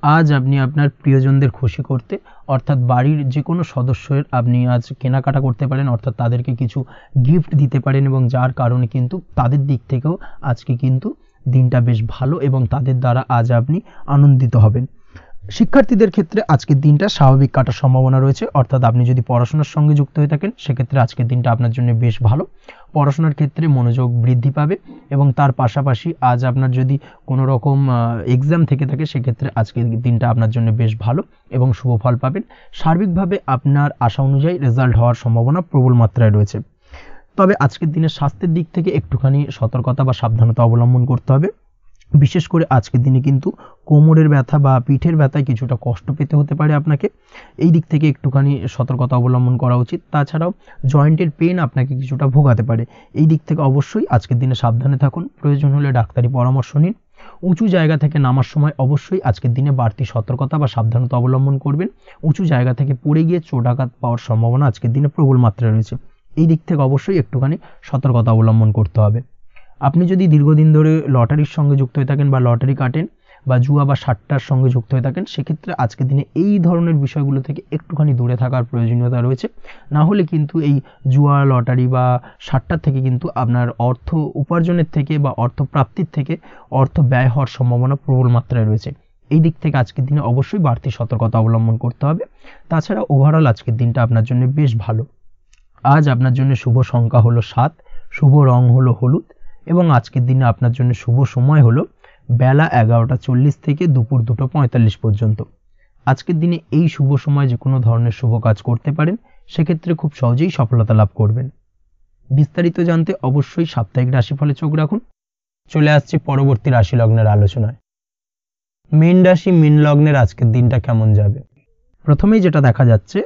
আজ আপনি আপনার প্রিয়জনদের খুশি করতে, অর্থাৎ বাড়ির যে কোনো সদস্যের আপনি আজ কেনাকাটা করতে পারেন, অর্থাৎ তাদেরকে কিছু গিফট দিতে পারেন, এবং যার কারণে কিন্তু তাদের দিক থেকেও আজকে কিন্তু দিনটা বেশ ভালো এবং তাদের দ্বারা আজ আপনি আনন্দিত হবেন। শিক্ষার্থীদের ক্ষেত্রে আজকের দিনটা স্বাভাবিক কাটার সম্ভাবনা রয়েছে, অর্থাৎ আপনি যদি পড়াশোনার সঙ্গে যুক্ত হয়ে থাকেন, সেক্ষেত্রে আজকের দিনটা আপনার জন্য বেশ ভালো। পড়াশোনার ক্ষেত্রে মনোযোগ বৃদ্ধি পাবে এবং তার পাশাপাশি আজ আপনার যদি কোনো রকম এক্সাম থেকে থাকে, সেক্ষেত্রে আজকের দিনটা আপনার জন্য বেশ ভালো এবং শুভ ফল পাবেন। সার্বিকভাবে আপনার আশা অনুযায়ী রেজাল্ট হওয়ার সম্ভাবনা প্রবল মাত্রায় রয়েছে। তবে আজকের দিনে স্বাস্থ্যের দিক থেকে একটুখানি সতর্কতা বা সাবধানতা অবলম্বন করতে হবে। বিশেষ করে আজকের দিনে কিন্তু কোমরের ব্যথা বা পিঠের ব্যথায় কিছুটা কষ্ট পেতে হতে পারে আপনাকে, এই দিক থেকে একটুখানি সতর্কতা অবলম্বন করা উচিত। তাছাড়াও জয়েন্টের পেন আপনাকে কিছুটা ভোগাতে পারে, এই দিক থেকে অবশ্যই আজকের দিনে সাবধানে থাকুন, প্রয়োজন হলে ডাক্তারি পরামর্শ নিন। উঁচু জায়গা থেকে নামার সময় অবশ্যই আজকের দিনে বাড়তি সতর্কতা বা সাবধানতা অবলম্বন করবেন। উঁচু জায়গা থেকে পড়ে গিয়ে চোটাঘাত পাওয়ার সম্ভাবনা আজকের দিনে প্রবল মাত্রায় রয়েছে, এই দিক থেকে অবশ্যই একটুখানি সতর্কতা অবলম্বন করতে হবে। আপনি যদি দীর্ঘদিন ধরে লটারির সঙ্গে যুক্ত হয়ে থাকেন বা লটারি কাটেন বা জুয়া বা সাট্টার সঙ্গে যুক্ত হয়ে থাকেন, সেক্ষেত্রে আজকের দিনে এই ধরনের বিষয়গুলো থেকে একটুখানি দূরে থাকার প্রয়োজনীয়তা রয়েছে। না হলে কিন্তু এই জুয়া, লটারি বা সাট্টার থেকে কিন্তু আপনার অর্থ উপার্জনের থেকে বা অর্থ প্রাপ্তির থেকে অর্থ ব্যয় হওয়ার সম্ভাবনা প্রবল মাত্রায় রয়েছে, এই দিক থেকে আজকের দিনে অবশ্যই বাড়তি সতর্কতা অবলম্বন করতে হবে। তাছাড়া ওভারঅল আজকের দিনটা আপনার জন্য বেশ ভালো। আজ আপনার জন্য শুভ সংখ্যা হলো 7, শুভ রং হলো হলুদ এবং আজকের দিনে আপনার জন্য শুভ সময় হলো বেলা 11:40 থেকে দুপুর 2:45 পর্যন্ত। আজকের দিনে এই শুভ সময় যে কোনো ধরনের শুভ কাজ করতে পারেন, সেক্ষেত্রে খুব সহজেই সফলতা লাভ করবেন। বিস্তারিত জানতে অবশ্যই সাপ্তাহিক রাশিফলে চোখ রাখুন। চলে আসছে পরবর্তী রাশি লগ্নের আলোচনায়। মীন রাশি, মীন লগ্নের আজকের দিনটা কেমন যাবে? প্রথমেই যেটা দেখা যাচ্ছে,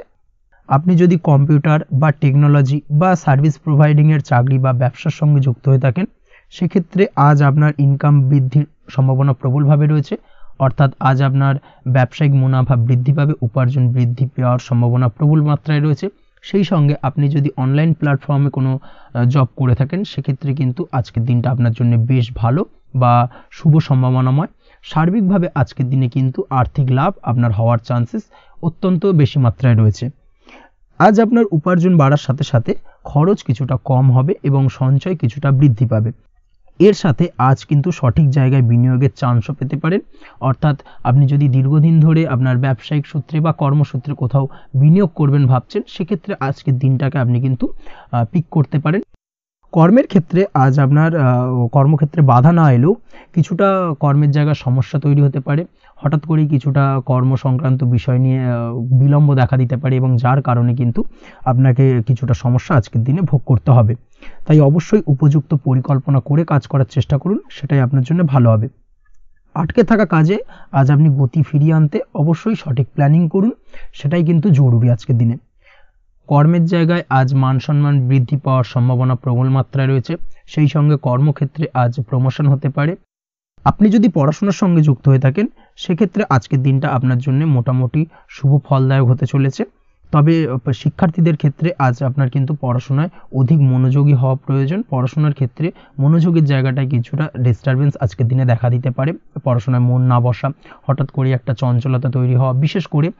আপনি যদি কম্পিউটার বা টেকনোলজি বা সার্ভিস প্রোভাইডিংয়ের চাকরি বা ব্যবসার সঙ্গে যুক্ত হয়ে থাকেন, সেক্ষেত্রে আজ আপনার ইনকাম বৃদ্ধির সম্ভাবনা প্রবলভাবে রয়েছে। অর্থাৎ আজ আপনার ব্যবসায়িক মুনাফা বৃদ্ধি পাবে, উপার্জন বৃদ্ধি পাওয়ার সম্ভাবনা প্রবল মাত্রায় রয়েছে। সেই সঙ্গে আপনি যদি অনলাইন প্ল্যাটফর্মে কোনো জব করে থাকেন, সেক্ষেত্রে কিন্তু আজকের দিনটা আপনার জন্য বেশ ভালো বা শুভ সম্ভাবনাময়। সার্বিকভাবে আজকের দিনে কিন্তু আর্থিক লাভ আপনার হওয়ার চান্সেস অত্যন্ত বেশি মাত্রায় রয়েছে। আজ আপনার উপার্জন বাড়ার সাথে সাথে খরচ কিছুটা কম হবে এবং সঞ্চয় কিছুটা বৃদ্ধি পাবে। এর সাথে আজ কিন্তু সঠিক জায়গায় বিনিয়োগের চান্সও পেতে পারেন। অর্থাৎ আপনি যদি দীর্ঘদিন ধরে আপনার ব্যবসায়িক সূত্রে বা কর্মসূত্রে কোথাও বিনিয়োগ করবেন ভাবছেন, সেক্ষেত্রে আজকের দিনটাকে আপনি কিন্তু পিক করতে পারেন। কর্মের ক্ষেত্রে আজ আপনার কর্মক্ষেত্রে বাধা না এলেও কিছুটা কর্মের জায়গায় সমস্যা তৈরি হতে পারে। হঠাৎ করেই কিছুটা কর্ম সংক্রান্ত বিষয় নিয়ে বিলম্ব দেখা দিতে পারে এবং যার কারণে কিন্তু আপনাকে কিছুটা সমস্যা আজকের দিনে ভোগ করতে হবে। তাই অবশ্যই উপযুক্ত পরিকল্পনা করে কাজ করার চেষ্টা করুন, সেটাই আপনার জন্য ভালো হবে। আটকে থাকা কাজে আজ আপনি গতি ফিরিয়ে আনতে অবশ্যই সঠিক প্ল্যানিং করুন, সেটাই কিন্তু জরুরি আজকের দিনে। কর্মের জায়গায় আজ মান সম্মান বৃদ্ধি পাওয়ার সম্ভাবনা প্রবল মাত্রায় রয়েছে। সেই সঙ্গে কর্মক্ষেত্রে আজ প্রমোশন হতে পারে। আপনি যদি পড়াশোনার সঙ্গে যুক্ত হয়ে থাকেন, সেক্ষেত্রে আজকের দিনটা আপনার জন্য মোটামুটি শুভ ফলদায়ক হতে চলেছে। তবে শিক্ষার্থীদের ক্ষেত্রে আজ আপনার কিন্তু পড়াশোনায় অধিক মনোযোগী হওয়া প্রয়োজন। পড়াশোনার ক্ষেত্রে মনোযোগের জায়গাটায় কিছুটা ডিস্টারবেন্স আজকের দিনে দেখা দিতে পারে। পড়াশোনায় মন না বসা, হঠাৎ করে একটা চঞ্চলতা তৈরি হওয়া, বিশেষ করে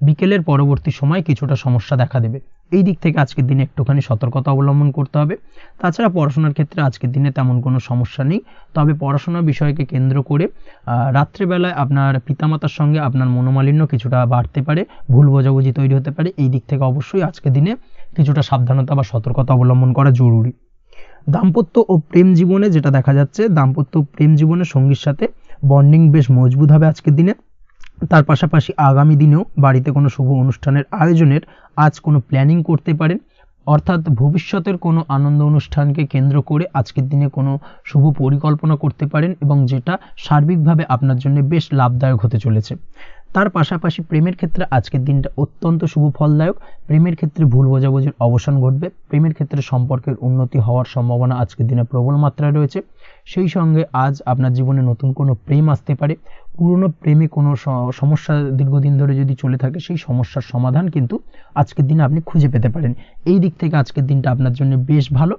বিকেলের পরবর্তী সময় কিছুটা সমস্যা দেখা দেবে। এই দিক থেকে আজকের দিনে একটুখানি সতর্কতা অবলম্বন করতে হবে। তাছাড়া পড়াশোনার ক্ষেত্রে আজকের দিনে তেমন কোনো সমস্যা নেই। তবে পড়াশোনার বিষয়কে কেন্দ্র করে রাত্রেবেলায় আপনার পিতামাতার সঙ্গে আপনার মনোমালিন্য কিছুটা বাড়তে পারে, ভুল বোঝাবুঝি তৈরি হতে পারে। এই দিক থেকে অবশ্যই আজকের দিনে কিছুটা সাবধানতা বা সতর্কতা অবলম্বন করা জরুরি। দাম্পত্য ও প্রেম জীবনে যেটা দেখা যাচ্ছে, দাম্পত্য ও প্রেম জীবনে সঙ্গীর সাথে বন্ডিং বেশ মজবুত হবে আজকের দিনে। তার পাশাপাশি আগামী দিনেও বাড়িতে কোনো শুভ অনুষ্ঠানের আয়োজনের আজ কোনো প্ল্যানিং করতে পারেন। অর্থাৎ ভবিষ্যতের কোনো আনন্দ অনুষ্ঠানকে কেন্দ্র করে আজকের দিনে কোনো শুভ পরিকল্পনা করতে পারেন এবং যেটা সার্বিকভাবে আপনার জন্য বেশ লাভদায়ক হতে চলেছে। তার পাশাপাশি প্রেমের ক্ষেত্রে আজকের দিনটা অত্যন্ত শুভ ফলদায়ক। প্রেমের ক্ষেত্রে ভুল বোঝাবুঝির অবসান ঘটবে। প্রেমের ক্ষেত্রে সম্পর্কের উন্নতি হওয়ার সম্ভাবনা আজকের দিনে প্রবল মাত্রায় রয়েছে। সেই সঙ্গে আজ আপনার জীবনে নতুন কোনো প্রেম আসতে পারে। পুরনো প্রেমে কোনো সমস্যা দীর্ঘদিন ধরে যদি চলে থাকে, সেই সমস্যার সমাধান কিন্তু আজকের দিনে আপনি খুঁজে পেতে পারেন। এই দিক থেকে আজকের দিনটা আপনার জন্য বেশ ভালো।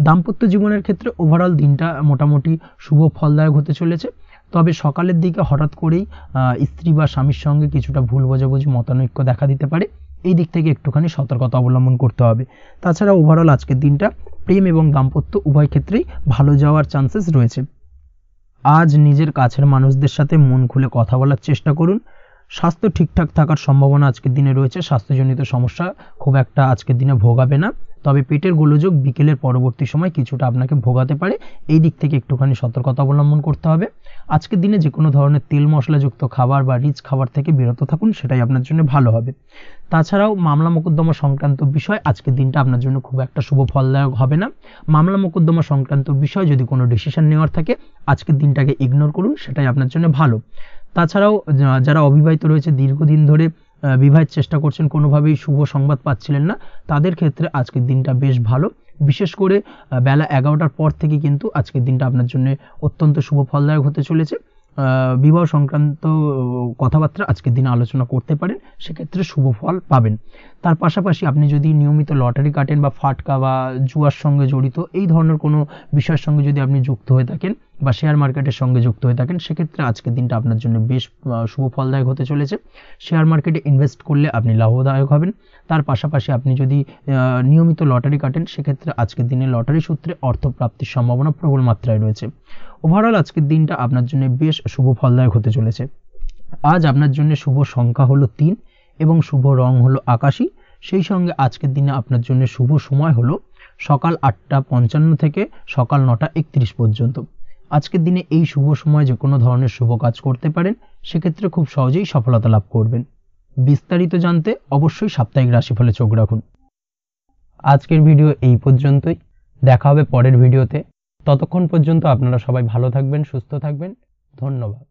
দাম্পত্য জীবনের ক্ষেত্রে ওভারঅল দিনটা মোটামুটি শুভ ফলদায়ক হতে চলেছে। তবে সকালের দিকে হঠাৎ করেই স্ত্রী বা স্বামীর সঙ্গে কিছুটা ভুল বোঝাবুঝি, মতানৈক্য দেখা দিতে পারে। এই দিক থেকে একটুখানি সতর্কতা অবলম্বন করতে হবে। তাছাড়া ওভারঅল আজকের দিনটা প্রেম এবং দাম্পত্য উভয় ক্ষেত্রেই ভালো যাওয়ার চান্সেস রয়েছে। আজ নিজের কাছের মানুষদের সাথে মন খুলে কথা বলার চেষ্টা করুন। স্বাস্থ্য ঠিকঠাক থাকার সম্ভাবনা আজকের দিনে রয়েছে। স্বাস্থ্যজনিত সমস্যা খুব একটা আজকের দিনে ভোগাবে না। তবে পেটের গোলযোগ বিকেলের পরবর্তী সময় কিছুটা আপনাকে ভোগাতে পারে, এই দিক থেকে একটুখানি সতর্কতা অবলম্বন করতে হবে। আজকের দিনে যে কোনো ধরনের তেল মশলাযুক্ত খাবার বা রিচ খাবার থেকে বিরত থাকুন, সেটাই আপনার জন্য ভালো হবে। তাছাড়াও মামলা মোকদ্দমা সংক্রান্ত বিষয় আজকের দিনটা আপনার জন্য খুব একটা শুভ ফলদায়ক হবে না। মামলা মোকদ্দমা সংক্রান্ত বিষয় যদি কোনো ডিসিশন নেওয়ার থাকে, আজকের দিনটাকে ইগনোর করুন, সেটাই আপনার জন্য ভালো। তাছাড়াও যারা অবিবাহিত রয়েছে, দীর্ঘদিন ধরে বিবাহের চেষ্টা করছেন, কোনোভাবেই শুভ সংবাদ পাচ্ছিলেন না, তাদের ক্ষেত্রে আজকের দিনটা বেশ ভালো। বিশেষ করে বেলা 11টার পর থেকে কিন্তু আজকের দিনটা আপনার জন্য অত্যন্ত শুভ ফলদায়ক হতে চলেছে। বিবাহ সংক্রান্ত কথাবার্তা আজকের দিনে আলোচনা করতে পারেন, সেক্ষেত্রে শুভ ফল পাবেন। তার পাশাপাশি আপনি যদি নিয়মিত লটারি কাটেন বা ফাটকা বা জুয়ার সঙ্গে জড়িত এই ধরনের কোনো বিষয়ের সঙ্গে যদি আপনি যুক্ত হয়ে থাকেন বা শেয়ার মার্কেটের সঙ্গে যুক্ত হয়ে থাকেন, সেক্ষেত্রে আজকের দিনটা আপনার জন্য বেশ শুভ ফলদায়ক হতে চলেছে। শেয়ার মার্কেটে ইনভেস্ট করলে আপনি লাভদায়ক হবেন। তার পাশাপাশি আপনি যদি নিয়মিত লটারি কাটেন, সেক্ষেত্রে আজকের দিনে লটারি সূত্রে অর্থ প্রাপ্তির সম্ভাবনা প্রবল মাত্রায় রয়েছে। ওভারঅল আজকের দিনটা আপনার জন্য বেশ শুভ ফলদায়ক হতে চলেছে। আজ আপনার জন্য শুভ সংখ্যা হলো 3 এবং শুভ রং হলো আকাশী। সেই সঙ্গে আজকের দিনে আপনার জন্য শুভ সময় হলো সকাল 8:55 থেকে সকাল 9:31 পর্যন্ত। আজকের দিনে এই শুভ সময় যে কোনো ধরনের শুভ কাজ করতে পারেন, সেক্ষেত্রে খুব সহজেই সফলতা লাভ করবেন। বিস্তারিত জানতে অবশ্যই সাপ্তাহিক রাশিফলে চোখ রাখুন। আজকের ভিডিও এই পর্যন্তই, দেখা হবে পরের ভিডিওতে। ততক্ষণ পর্যন্ত আপনারা সবাই ভালো থাকবেন, সুস্থ থাকবেন। ধন্যবাদ।